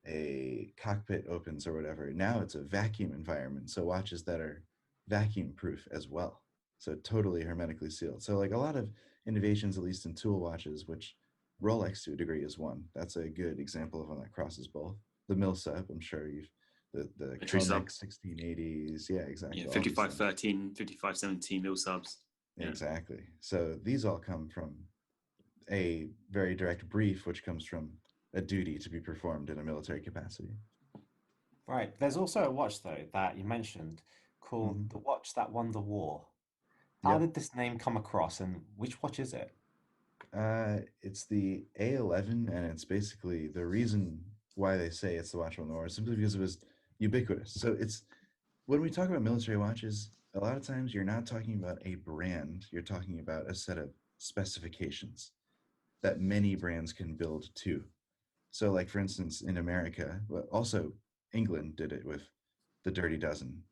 a cockpit opens or whatever. Now it's a vacuum environment. So watches that are vacuum proof as well. So totally hermetically sealed. So like a lot of innovations, at least in tool watches, which Rolex to a degree is one. That's a good example of one that crosses both. The Milsub, I'm sure you've, the Chromex 1680s. Yeah, exactly. Yeah, 5513, 5517 mil subs. Yeah. Exactly. So these all come from a very direct brief, which comes from a duty to be performed in a military capacity. Right. There's also a watch, though, that you mentioned called the watch that won the war. How did this name come across, and which watch is it? It's the A11, and it's basically the reason why they say it's the watch that won the war is simply because it was ubiquitous. So it's, when we talk about military watches, a lot of times you're not talking about a brand, you're talking about a set of specifications that many brands can build to. So like, for instance, in America, but also England did it with the Dirty Dozen.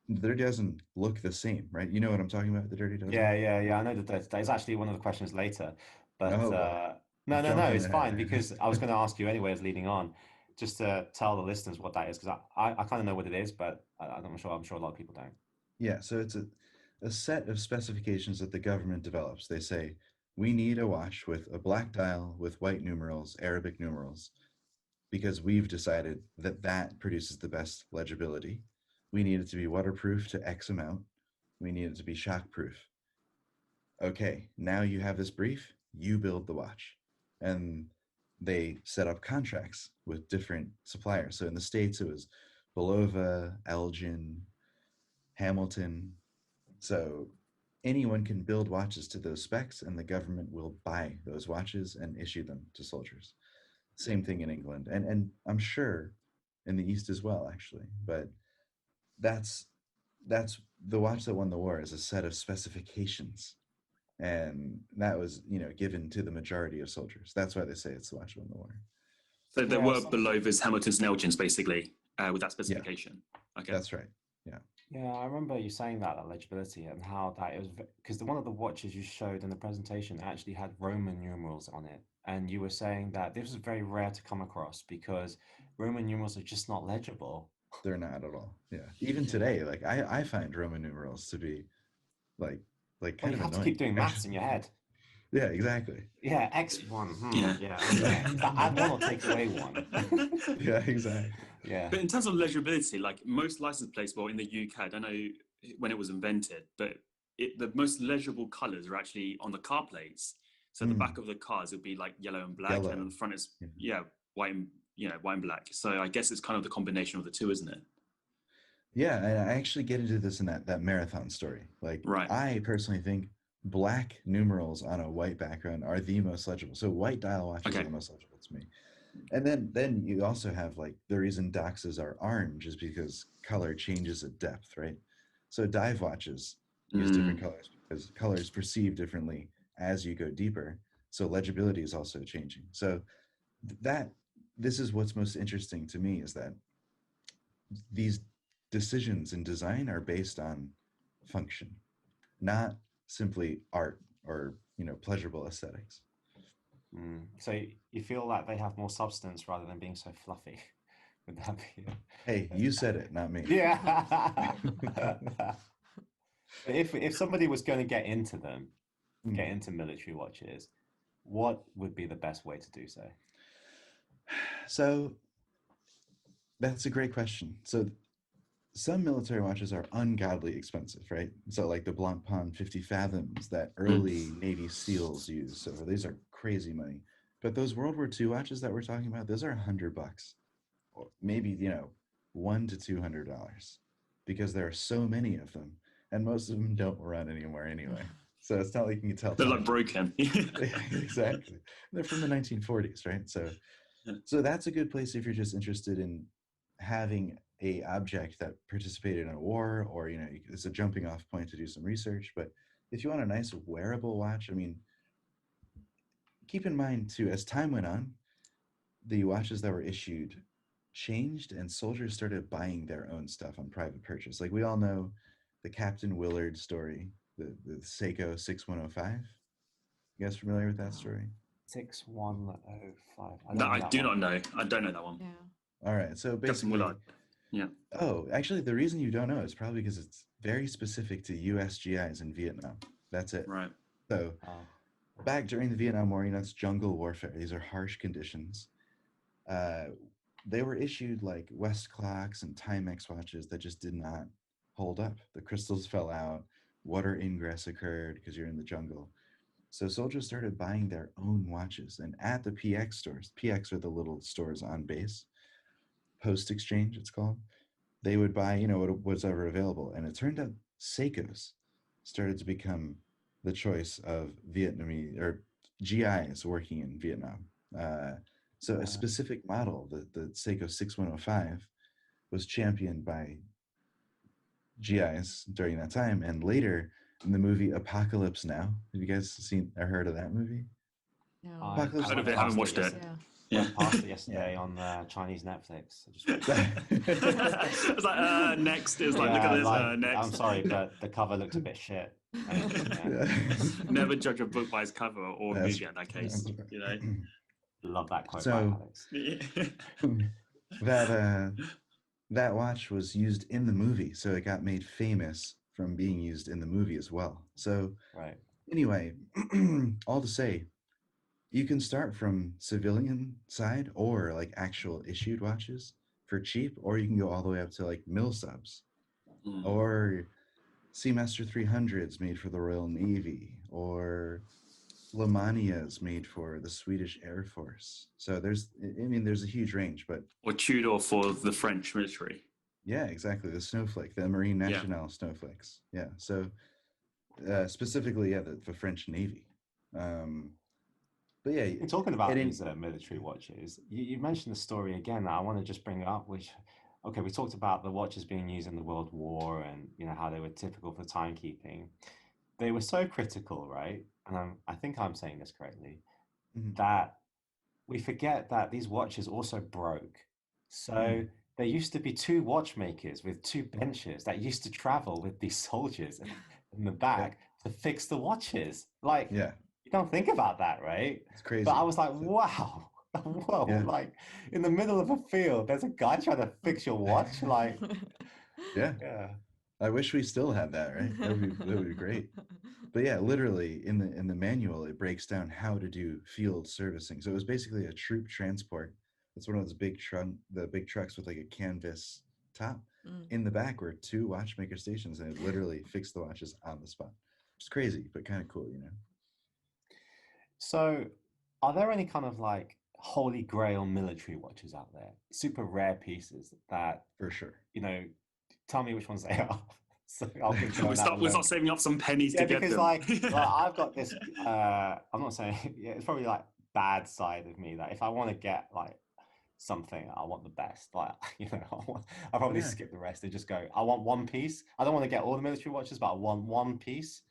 The Dirty Dozen look the same, right? You know what I'm talking about, the Dirty Dozen? Yeah. I know that it's actually one of the questions later. But no, it's fine, because I was going to ask you anyways leading on, just to tell the listeners what that is, because I kind of know what it is, but I'm sure a lot of people don't. Yeah, so it's a set of specifications that the government develops. They say, we need a watch with a black dial with white numerals, Arabic numerals, because we've decided that that produces the best legibility. We need it to be waterproof to X amount. We need it to be shockproof. Okay, now you have this brief, you build the watch. And they set up contracts with different suppliers. So in the States, it was Belova, Elgin, Hamilton. So anyone can build watches to those specs, and the government will buy those watches and issue them to soldiers. Same thing in England, and I'm sure in the East as well, actually. But that's the watch that won the war, is a set of specifications, and that was, given to the majority of soldiers. That's why they say it's the watch that won the war. So there were Belovas, Hamiltons, and Elgins, basically, with that specification. Yeah. Okay, that's right. Yeah. Yeah, I remember you saying that legibility, and how that it was, because one of the watches you showed in the presentation actually had Roman numerals on it, and you were saying that this was very rare to come across because Roman numerals are just not legible. They're not at all. Yeah, even today, like I find Roman numerals to be like kind of you have annoying. To keep doing maths in your head. Yeah, exactly. Yeah, X1. Yeah. Add one or take away one. Yeah, exactly. Yeah. But in terms of legibility, like most license plates, well, in the UK, I don't know when it was invented, but the most legible colors are actually on the car plates. So the back of the cars would be like yellow and black, and on the front is white and black. So I guess it's kind of the combination of the two, isn't it? Yeah, and I actually get into this in that marathon story. Like, I personally think black numerals on a white background are the most legible. So white dial watches are the most legible to me. And then you also have, like, the reason Doxas are orange is because color changes at depth, right? So dive watches use different colors because colors perceive differently as you go deeper. So legibility is also changing. So this is what's most interesting to me, is that these decisions in design are based on function, not simply art or pleasurable aesthetics. So you feel like they have more substance rather than being so fluffy. Would that be it? Hey, you said it, not me. Yeah. If somebody was going to get into them, get into military watches, what would be the best way to do so? So that's a great question. So some military watches are ungodly expensive, right? So like the Blancpain 50 Fathoms that early Navy SEALs use. So these are crazy money. But those World War II watches that we're talking about, those are $100, or maybe, $100 to $200, because there are so many of them, and most of them don't run anymore anyway. So it's not like you can tell. They're like broken. Exactly. They're from the 1940s, right? So that's a good place if you're just interested in having a object that participated in a war, or it's a jumping off point to do some research. But if you want a nice wearable watch, I mean, keep in mind too, as time went on, the watches that were issued changed, and soldiers started buying their own stuff on private purchase. Like we all know the Captain Willard story, the Seiko 6105. You guys familiar with that story? 6105. I No, don't know I that do one. not know. I don't know that one. Yeah. All right, so Captain basically, Willard. Yeah. oh, actually, the reason you don't know is probably because it's very specific to U.S. GIs in Vietnam. That's it. Right. So Oh. back during the Vietnam War, it's jungle warfare. These are harsh conditions. They were issued like West clocks and Timex watches that just did not hold up. The crystals fell out, water ingress occurred because you're in the jungle. So soldiers started buying their own watches, and at the PX stores, PX are the little stores on base, post exchange it's called, they would buy, what's ever available. And it turned out Seikos started to become the choice of Vietnamese or GIs working in Vietnam. So a specific model, the Seiko 6105, was championed by GIs during that time. And later in the movie Apocalypse Now, have you guys seen or heard of that movie? No. I Heard of it, haven't watched it. Yeah. Went past it yesterday on Chinese Netflix. I was like, next. It was like, look at this, next. I'm sorry, but the cover looked a bit shit. Never judge a book by its cover or a movie in that case. Love that quote So, by Alex. That watch was used in the movie, so it got made famous from being used in the movie as well. So right. Anyway, all to say, you can start from civilian side or like actual issued watches for cheap, or you can go all the way up to like mil subs or Seamaster 300s made for the Royal Navy, or Lamanias made for the Swedish Air Force. So there's a huge range, but or Tudor for the French military. Yeah, exactly. The snowflake, the Marine Nationale snowflakes. Yeah. So specifically, the French Navy. But yeah, you're talking about these military watches. You mentioned the story again. I want to just bring it up. We talked about the watches being used in the World War, and how they were typical for timekeeping. They were so critical, right? And I think I'm saying this correctly, that we forget that these watches also broke. So there used to be two watchmakers with two benches that used to travel with these soldiers in the back to fix the watches. You don't think about that, right? It's crazy. But I was like, wow, whoa, like in the middle of a field, there's a guy trying to fix your watch. Like, yeah. I wish we still had that, right? That would be great. But yeah, literally in the manual, it breaks down how to do field servicing. So it was basically a troop transport. It's one of those big trucks with like a canvas top. In the back were two watchmaker stations, and it literally fixed the watches on the spot. It's crazy, but kind of cool, So are there any kind of like holy grail military watches out there? Super rare pieces that, for sure, tell me which ones they are. So we'll start saving up some pennies to get them. Because I've got this, I'm not saying, it's probably like bad side of me that if I want to get like something, I want the best. Like, I'll probably skip the rest and just go, I want one piece. I don't want to get all the military watches, but I want one piece,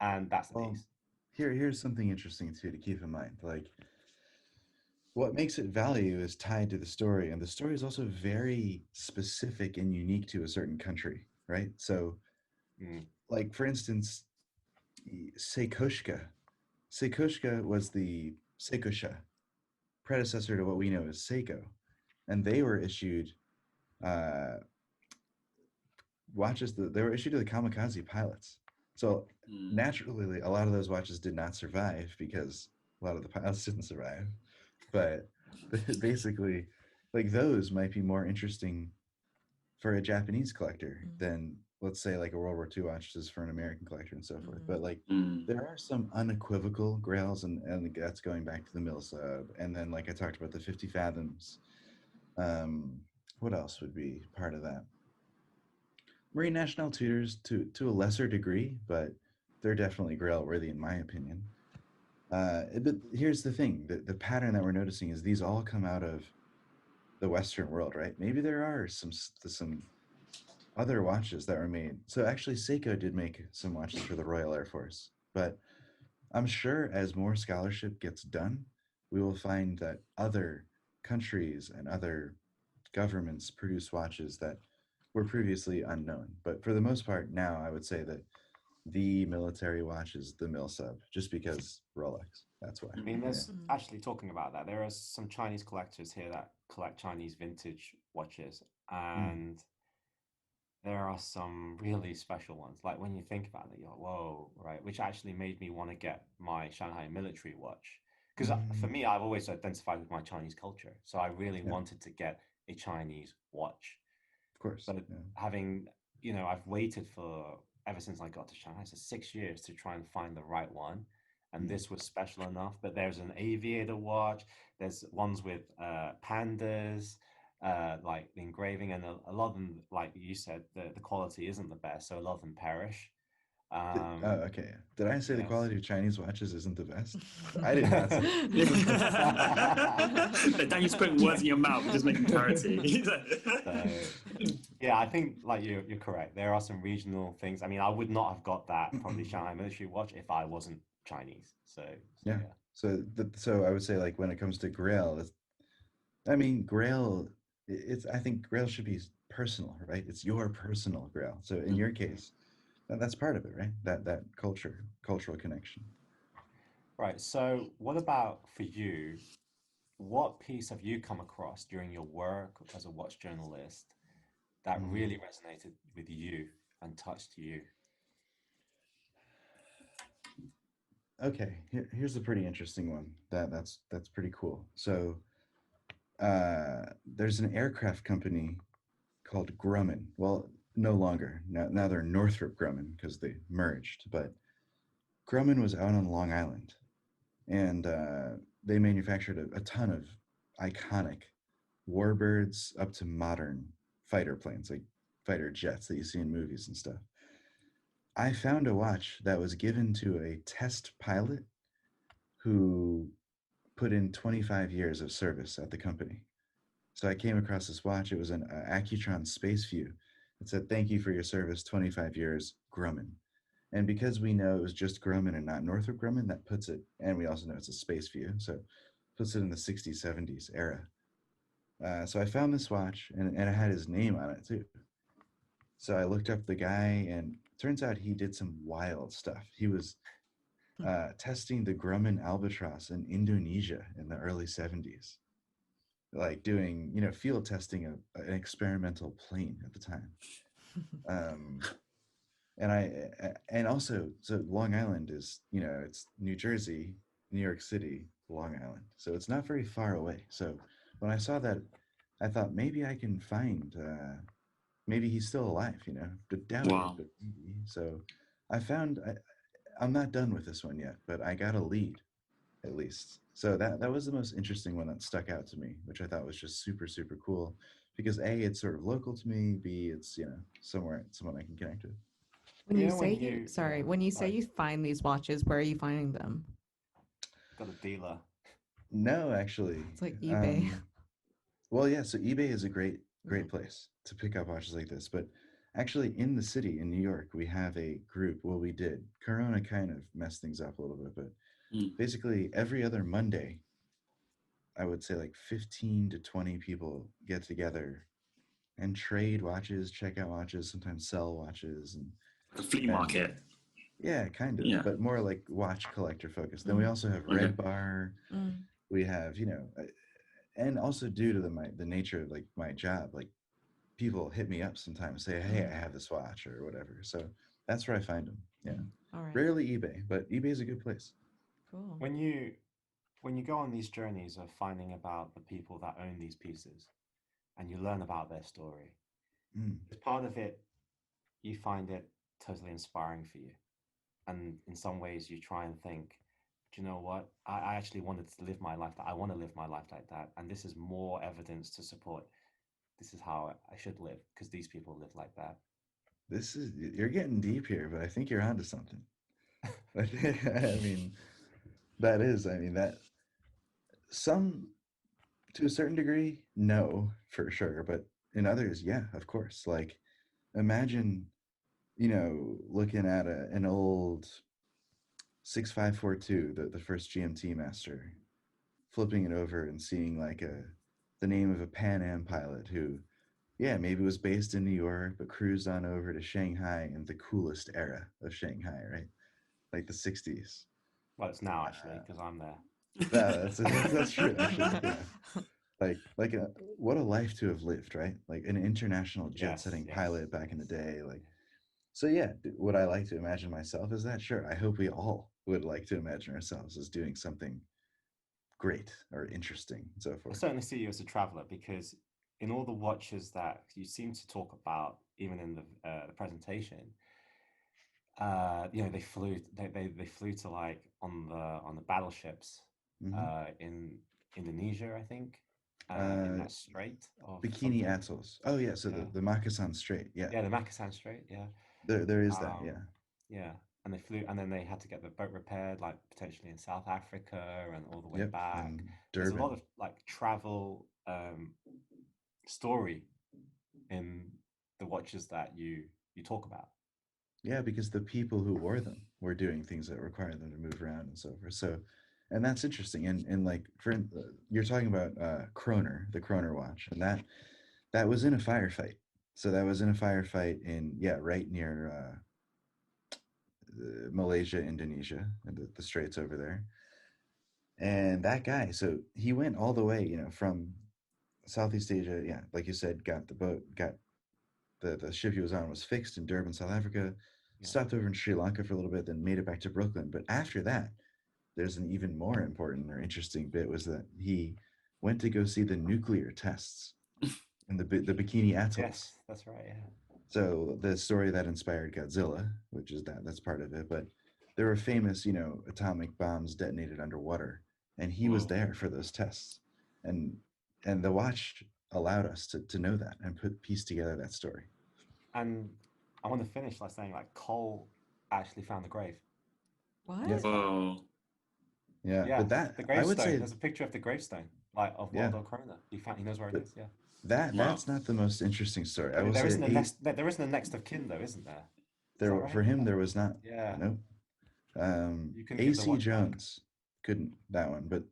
and that's the piece. Here's something interesting too to keep in mind. Like, what makes it value is tied to the story, and the story is also very specific and unique to a certain country, right? So, like for instance, Seikoshka was the Seikosha predecessor to what we know as Seiko, and they were issued watches. They were issued to the kamikaze pilots. So naturally, a lot of those watches did not survive because a lot of the pilots didn't survive. But basically, like those might be more interesting for a Japanese collector than, let's say, like a World War II watches for an American collector and so forth. But like there are some unequivocal grails, and that's going back to the mil sub. And then, like I talked about, the 50 fathoms. What else would be part of that? Marine Nationale Tudors to a lesser degree, but they're definitely grail worthy in my opinion. But here's the thing: the pattern that we're noticing is these all come out of the Western world, right? Maybe there are some other watches that were made. So actually, Seiko did make some watches for the Royal Air Force, but I'm sure as more scholarship gets done, we will find that other countries and other governments produce watches that were previously unknown. But for the most part, now I would say that the military watch is the mil sub, just because Rolex. That's why. I mean, Yeah. there's actually talking about that. There are some Chinese collectors here that collect Chinese vintage watches, Mm. and there are some really special ones. Like when you think about it, you're like, whoa, right? Which actually made me want to get my Shanghai military watch. Because for Mm. me, I've always identified with my Chinese culture. So I really Yeah, wanted to get a Chinese watch. of course. But Yeah. having, I've waited for ever since I got to Shanghai, so 6 years to try and find the right one. And Mm. this was special enough. But there's an aviator watch, there's ones with pandas, like the engraving, and a lot of them, like you said, the quality isn't the best, so a lot of them perish. Oh, Um, okay. Did I say the yes. quality of Chinese watches isn't the best? I did not say Daniel's putting words in your mouth, just making clarity. So yeah, I think like you're correct. There are some regional things. I mean, I would not have got that probably Shanghai military watch if I wasn't Chinese. So Yeah. yeah. So I would say, like, when it comes to Grail, I mean, Grail. It's I think Grail should be personal, right? It's your personal Grail. So in your case, that's part of it, right? That cultural connection. Right. So what about for you? What piece have you come across during your work as a watch journalist that Mm. really resonated with you and touched you? Okay, here's a pretty interesting one. That's pretty cool. So there's an aircraft company called Grumman. Well, no longer. Now they're Northrop Grumman because they merged. But Grumman was out on Long Island, and they manufactured a ton of iconic warbirds up to modern fighter planes, like fighter jets that you see in movies and stuff. I found a watch that was given to a test pilot who put in 25 years of service at the company. So I came across this watch. It was an Accutron Space View. It said, "Thank you for your service, 25 years, Grumman." And because we know it was just Grumman and not Northrop Grumman, that puts it, and we also know it's a Space View, so puts it in the 60s, 70s era. So I found this watch, and it had his name on it too. So I looked up the guy, and turns out he did some wild stuff. He was testing the Grumman Albatross in Indonesia in the early 70s, like doing, field testing of an experimental plane at the time. Um, and also, so Long Island is, it's New Jersey, New York City, Long Island. So it's not very far away. So when I saw that, I thought maybe I can find, maybe he's still alive, doubt it, Wow. but maybe. So I'm not done with this one yet, but I got a lead at least. So that was the most interesting one that stuck out to me, which I thought was just super, super cool because A, it's sort of local to me. B, it's, someone I can connect with. When you say When you, yeah, sorry, when you say sorry, you find these watches, where are you finding them? got a dealer. No, actually. It's like eBay. Um, well, yeah, so eBay is a great Mm. place to pick up watches like this. But actually, in the city, in New York, we have a group. Well, we did. Corona kind of messed things up a little bit, but Mm. basically every other Monday, I would say like 15 to 20 people get together and trade watches, check out watches, sometimes sell watches, The flea and market. yeah, kind of, Yeah. but more like watch collector focused. Then we Mm. also have Okay. Red Bar. Mm. We have, and also due to the nature of like my job, like people hit me up sometimes, say, "Hey, I Mm. have this watch" or whatever. So that's where I find them. Yeah, All right. rarely eBay, but eBay is a good place. Cool. When you go on these journeys of finding about the people that own these pieces and you learn about their story, Mm. as part of it, you find it totally inspiring for you. And in some ways, you try and think, do you know what? I actually wanted to live my life that I want to live my life like that. And this is more evidence to support this is how I should live because these people live like that. You're getting deep here, but I think you're onto something. I mean, that is, I mean, that some To a certain degree, no, for sure. But in others, yeah, of course. Like, imagine, looking at an old 6542, the first GMT master, flipping it over and seeing like the name of a Pan Am pilot who, yeah, maybe was based in New York, but cruised on over to Shanghai in the coolest era of Shanghai, right? Like the 60s. Well, it's now actually because I'm there. That's true, actually. Yeah. What a life to have lived, right? Like an international jet-setting pilot back in the day. Like, so yeah, would I like to imagine myself as that? Sure. I hope we all would like to imagine ourselves as doing something great or interesting and so I forth. certainly see you as a traveler because in all the watches that you seem to talk about, even in the presentation, they flew to like on the battleships in Indonesia, I think, in that strait of Bikini something. Atolls. Oh yeah, so the Makasan Strait. Yeah. Yeah, the Makasan Strait. Yeah. There is that. Yeah. Yeah, and they flew, and then they had to get the boat repaired, like potentially in South Africa and all the way Yep. back. And There's a Durban. lot of like travel story in the watches that you talk about. Yeah, because the people who wore them were doing things that require them to move around and so forth. So, and that's interesting. And like you're talking about Kroner, the Kroner watch, and that was in a firefight. So that was in a firefight in right near Malaysia, Indonesia, and the straits over there. And that guy, so he went all the way, from Southeast Asia. Yeah, like you said, got the boat, got the ship he was on was fixed in Durban, South Africa, Yeah. stopped over in Sri Lanka for a little bit, then made it back to Brooklyn. But after that, there's an even more important or interesting bit was that he went to go see the nuclear tests in the Bikini Atolls. Yes, that's right. Yeah. So the story that inspired Godzilla, which is that's part of it, but there were famous, atomic bombs detonated underwater, and he was there for those tests, and the watch allowed us to know that and piece together that story. And I want to finish by saying like Cole actually found the grave. What? Yeah. Oh. Yeah, but that the I would gravestone. say There's a picture of the gravestone, like of Waldo Kroner. He knows where it is. Yeah. That's not the most interesting story. I will There say isn't a next. There isn't a next of kin though, isn't there? there Right? for him there was not. Yeah. Nope. You can give the AC watch Jones couldn't that one, but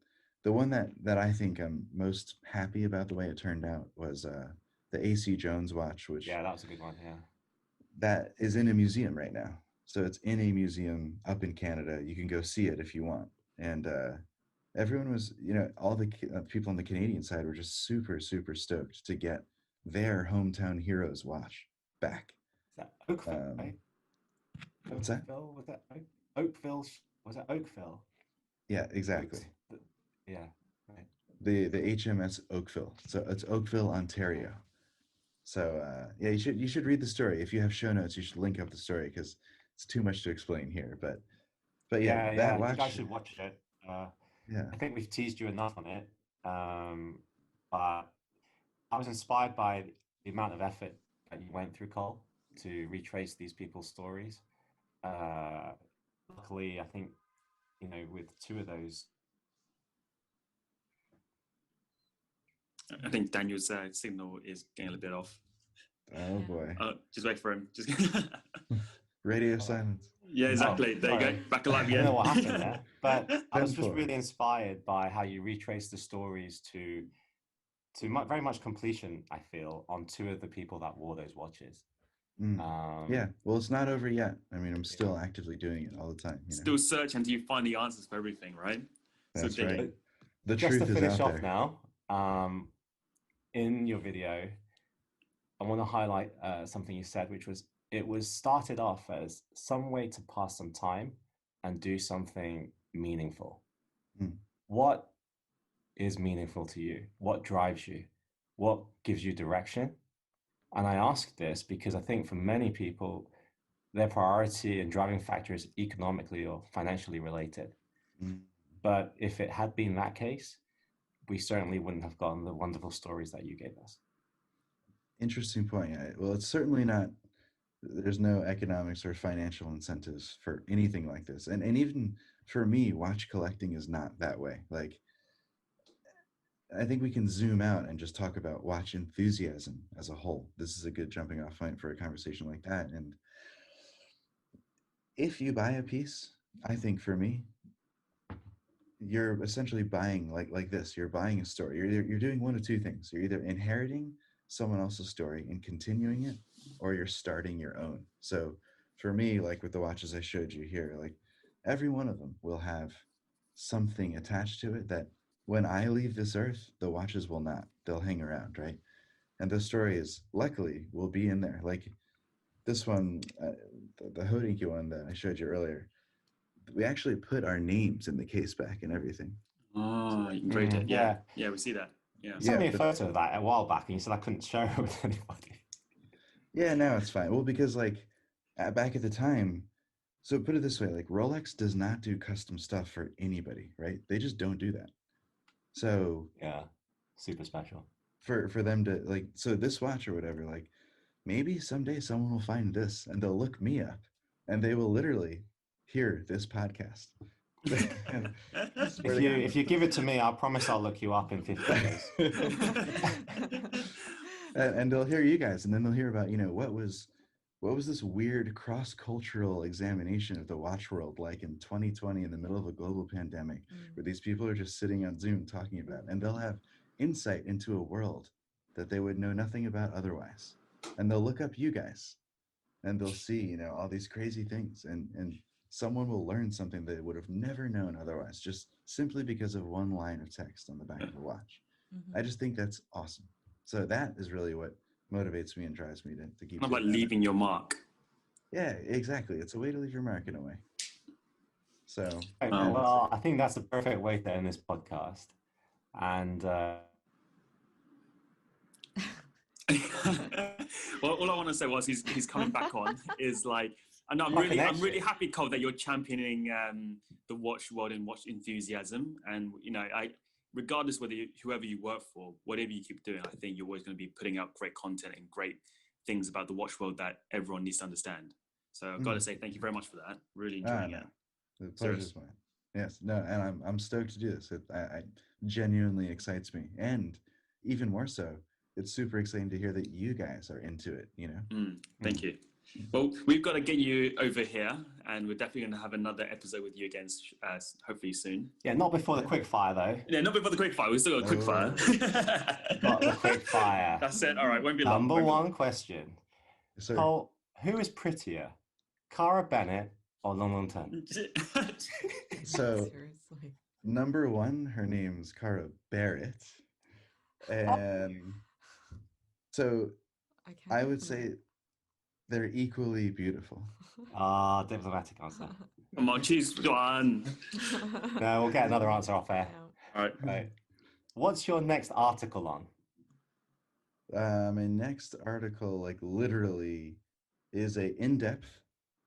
the one that I think I'm most happy about the way it turned out was the AC Jones watch, which that was a good one. Yeah. that is in a museum right now. So it's in a museum up in Canada. You can go see it if you want. And everyone was, all the people on the Canadian side were just super, super stoked to get their hometown heroes watch back. Is that Oakville, right? What's that? Was that Oakville? Was that Oakville? Yeah, exactly. Yeah, right. The HMS Oakville. So it's Oakville, Ontario. So you should read the story. If you have show notes, you should link up the story because it's too much to explain here. But that watch. You guys should watch it. I think we've teased you enough on it. But I was inspired by the amount of effort that you went through, Cole, to retrace these people's stories. Luckily, I think with two of those. I think Daniel's signal is getting a little bit off. Oh boy! Just wait for him. Just radio silence. Yeah, exactly. There you go. Back alive again. I don't know what happened there, but I was just really inspired by how you retraced the stories to very much completion. I feel on two of the people that wore those watches. Well, it's not over yet. I mean, I'm still actively doing it all the time. Still search until you find the answers for everything, right? That's right. The just truth to finish is out off there. Now, in your video, I want to highlight something you said, which was it was started off as some way to pass some time and do something meaningful. What is meaningful to you? What drives you? What gives you direction? And I ask this because I think for many people, their priority and driving factor is economically or financially related. But if it had been that case, we certainly wouldn't have gotten the wonderful stories that you gave us. Interesting point. Well, it's certainly not, there's no economics or financial incentives for anything like this. And even for me, watch collecting is not that way. Like, I think we can zoom out and just talk about watch enthusiasm as a whole. This is a good jumping off point for a conversation like that. And if you buy a piece, I think for me, you're essentially buying like this. You're buying a story. You're doing one of two things. You're either inheriting someone else's story and continuing it, or you're starting your own. So for me, like with the watches I showed you here, like every one of them will have something attached to it that when I leave this earth, the watches will not. They'll hang around, right? And the story is luckily will be in there. Like this one, the Hodinky one that I showed you earlier, we actually put our names in the case back and everything. Oh, you engraved it. Yeah. Yeah, we see that. Yeah. You sent me a photo of that a while back, and you said I couldn't share it with anybody. Yeah, no, it's fine. Well, because like back at the time, so put it this way, like Rolex does not do custom stuff for anybody, right? They just don't do that. So yeah, super special. For them to like, so this watch or whatever, like maybe someday someone will find this and they'll look me up and they will literally hear this podcast. If you give it to me, I promise I'll look you up in 50 days. And they'll hear you guys, and then they'll hear about, you know, what was this weird cross-cultural examination of the watch world like in 2020 in the middle of a global pandemic, where these people are just sitting on Zoom talking about it, and they'll have insight into a world that they would know nothing about otherwise. And they'll look up you guys and they'll see, you know, all these crazy things, and someone will learn something they would have never known otherwise, just simply because of one line of text on the back of a watch. I just think that's awesome. So that is really what motivates me and drives me to keep. Not like leaving your mark. Yeah, exactly. It's a way to leave your mark in a way. So, well, I think that's the perfect way to end this podcast. And well, all I want to say was he's coming back on is like, and I'm really happy, Cole, that you're championing the watch world and watch enthusiasm. And you know, regardless whoever you work for, whatever you keep doing, I think you're always going to be putting out great content and great things about the watch world that everyone needs to understand. So I've got to say thank you very much for that. Really enjoying it. The pleasure's mine. Yes, no, and I'm stoked to do this. It genuinely excites me, and even more so, it's super exciting to hear that you guys are into it. You know. Thank you. Well, we've got to get you over here, and we're definitely going to have another episode with you again, hopefully soon. Yeah, not before the quick fire, though. Yeah, not before the quick fire. We've still got a quick fire. Got the quick fire. That's it. All right, won't be long. Number one question. Cole, who is prettier, Cara Bennett or Long Long Ten? So, seriously. Number one, her name's Cara Barrett, and so I would say they're equally beautiful. Diplomatic answer. Come on, choose one. No, we'll get another answer off air. All right. What's your next article on? My next article, like literally, is a in-depth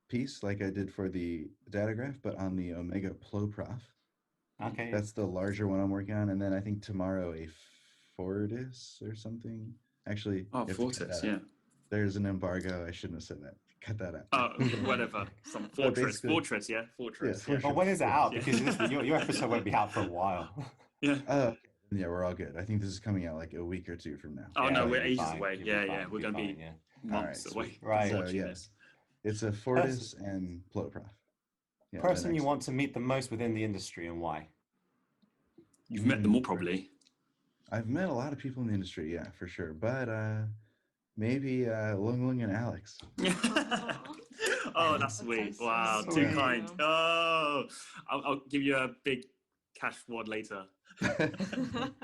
piece, like I did for the Datograph, but on the Omega Ploprof. Okay. That's the larger one I'm working on, and then I think tomorrow a Fortis or something. Actually, Fortis, yeah. There's an embargo. I shouldn't have said that. Cut that out. Oh, whatever. Some Fortress. Fortress. Yeah. Well, when is it out? Because your episode won't be out for a while. Yeah. Yeah, we're all good. I think this is coming out like a week or two from now. Oh, no, we're ages away. Yeah. We're going to be months away. Right. So, yes. It's a Fortis and Ploprof. Yeah, person you want to meet the most within the industry and why? You've met them all, probably. I've met a lot of people in the industry, yeah, for sure. But maybe Lung Lung and Alex. Oh, that's sweet. Wow, too kind. Oh, I'll give you a big cash reward later.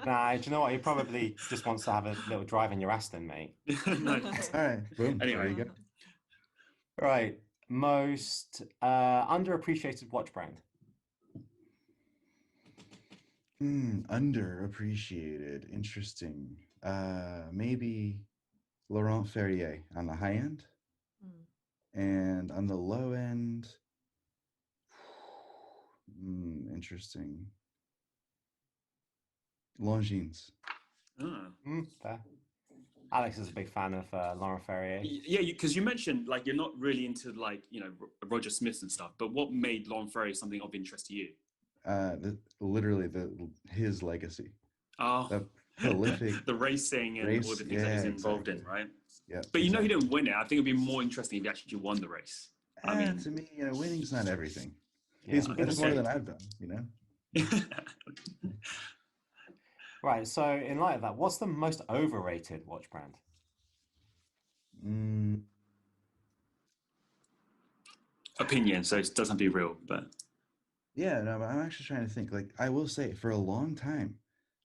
Nah, do you know what? He probably just wants to have a little drive in your Aston, mate. No. All right, boom. Anyway. There you go. Right. Most underappreciated watch brand. Underappreciated. Interesting. Maybe Laurent Ferrier on the high end. And on the low end, interesting. Longines. Fair. Alex is a big fan of Laurent Ferrier. Yeah, because you mentioned like you're not really into like Roger Smith and stuff, but what made Laurent Ferrier something of interest to you? Literally his legacy. Oh, the prolific the racing and all race. the things that Yeah, he's involved exactly. in, right? Yeah, But you know, he exactly. didn't win it. I think it'd be more interesting if he actually won the race. I mean, To me, winning's not everything. Yeah, That's more okay. than I've done. Right. So, in light of that, what's the most overrated watch brand? Mm, Opinion, so it doesn't have to be real, but yeah, no, but I'm actually trying to think. Like, I will say, for a long time,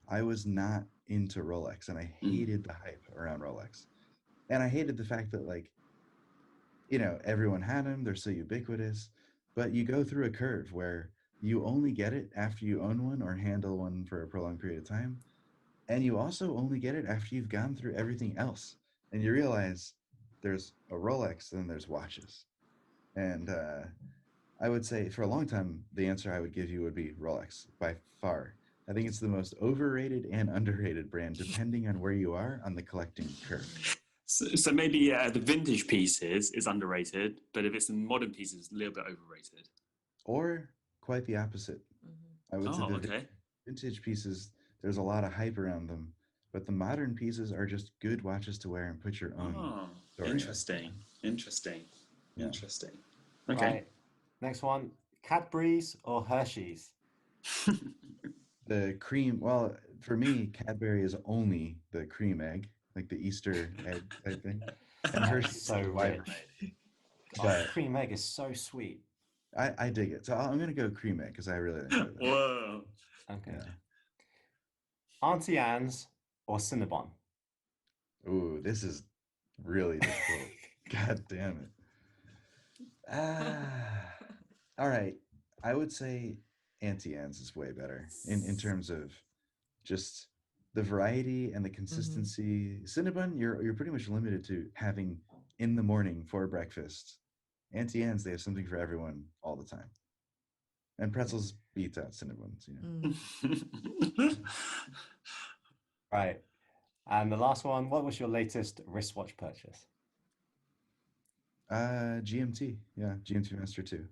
I was not into Rolex, and I hated the hype around Rolex, and I hated the fact that everyone had them. They're so ubiquitous, but you go through a curve where you only get it after you own one or handle one for a prolonged period of time, and you also only get it after you've gone through everything else, and you realize there's a Rolex, and then there's watches, and I would say for a long time, the answer I would give you would be Rolex by far. I think it's the most overrated and underrated brand, depending on where you are on the collecting curve. so maybe the vintage pieces is underrated, but if it's in modern pieces, it's a little bit overrated. Or quite the opposite. I would say Oh, the okay. vintage pieces, there's a lot of hype around them, but the modern pieces are just good watches to wear and put your own Oh, story interesting. Interesting. in. Yeah. Interesting. Okay. Right. Next one, Cadbury's or Hershey's? The cream, well, for me, Cadbury is only the cream egg, like the Easter egg type thing. And Oh, it's Hershey's so is a wide rich. variety. Oh, But cream egg is so sweet. I dig it. So I'm going to go cream egg because I really enjoy that. Whoa. Okay. Yeah. Auntie Anne's or Cinnabon? Ooh, this is really difficult. God damn it. Ah, all right. I would say Auntie Anne's is way better in terms of just the variety and the consistency. Cinnabon, you're pretty much limited to having in the morning for breakfast. Auntie Anne's, they have something for everyone all the time. And pretzels beats out Cinnabons. Right. And the last one, what was your latest wristwatch purchase? GMT, yeah, GMT Master 2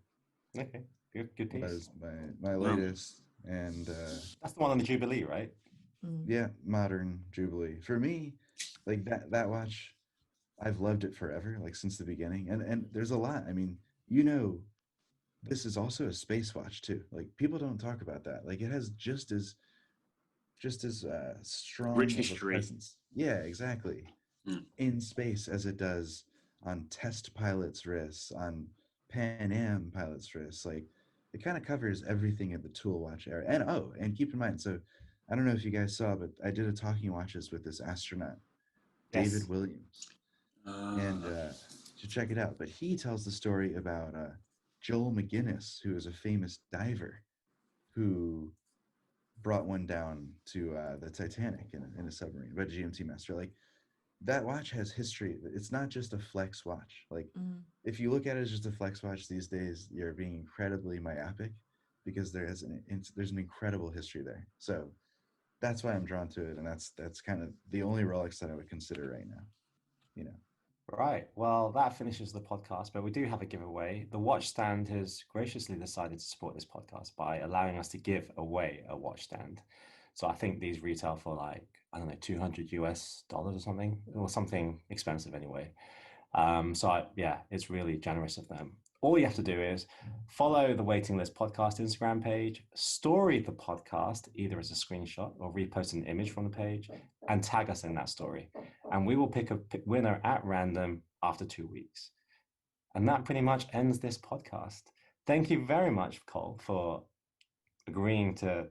Okay, good piece. was my latest, and That's the one on the Jubilee, right? yeah, modern Jubilee. For me, like that watch, I've loved it forever, like since the beginning. And there's a lot. I mean, this is also a space watch too. Like people don't talk about that. Like it has just as Rich strong of a history. presence. Yeah, exactly. Mm. In space as it does on test pilots' wrists, on Pan Am pilots' wrists. Like it kind of covers everything in the tool watch era. And keep in mind, so I don't know if you guys saw, but I did a talking watches with this astronaut, David Yes. Williams, and to check it out. But he tells the story about Joel McGinnis, who is a famous diver, who brought one down to the Titanic in a submarine, but GMT Master. Like that watch has history. It's not just a flex watch. Like if you look at it as just a flex watch these days, you're being incredibly myopic because there's an incredible history there. So that's why I'm drawn to it, and that's kind of the only Rolex that I would consider right now. Right. Well, that finishes the podcast, but we do have a giveaway. The watch stand has graciously decided to support this podcast by allowing us to give away a watch stand. So I think these retail for like, I don't know, $200 or something expensive anyway. Yeah, it's really generous of them. All you have to do is follow the Waiting List Podcast Instagram page, story the podcast either as a screenshot or repost an image from the page, and tag us in that story. And we will pick a winner at random after 2 weeks. And that pretty much ends this podcast. Thank you very much, Cole, for agreeing to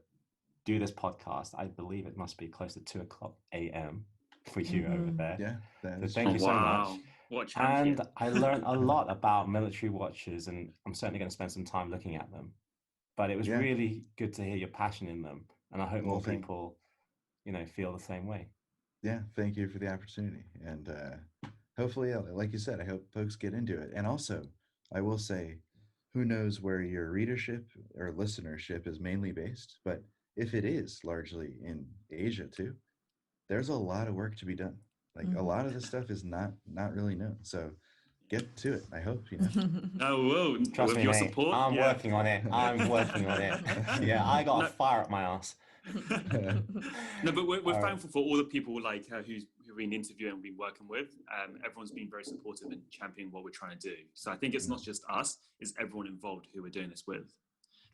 do this podcast. I believe it must be close to 2:00 a.m. for you over there. Yeah, that So is thank you so much. What champion. And I learned a lot about military watches, and I'm certainly going to spend some time looking at them. But it was really good to hear your passion in them, and I hope more people, feel the same way. Yeah, thank you for the opportunity, and hopefully, like you said, I hope folks get into it. And also, I will say, who knows where your readership or listenership is mainly based, but if it is largely in Asia too, there's a lot of work to be done. Like a lot of this stuff is not really known. So get to it. I hope. Oh, whoa. Trust with me, your mate. support, I'm working on it. I'm working on it. Yeah, I got a fire up my ass. No, but we're All right. thankful for all the people like who we've been interviewing and been working with. Everyone's been very supportive and championing what we're trying to do. So I think it's not just us; it's everyone involved who we're doing this with.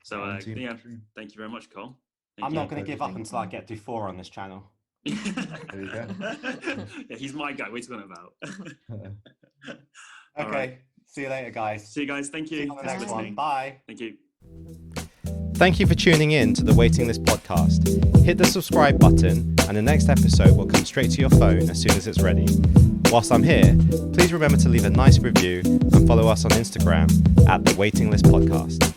So yeah, thank you very much, Cole. I'm not going to give up until I get to 4 on this channel. There you go. Yeah, he's my guy. What are you talking about? Okay. Right. See you later, guys. See you guys. Thank you. See you on the Thanks next for one. listening. Bye. Thank you. Thank you for tuning in to the Waiting List podcast. Hit the subscribe button and the next episode will come straight to your phone as soon as it's ready. Whilst I'm here, please remember to leave a nice review and follow us on Instagram at the Waiting List Podcast.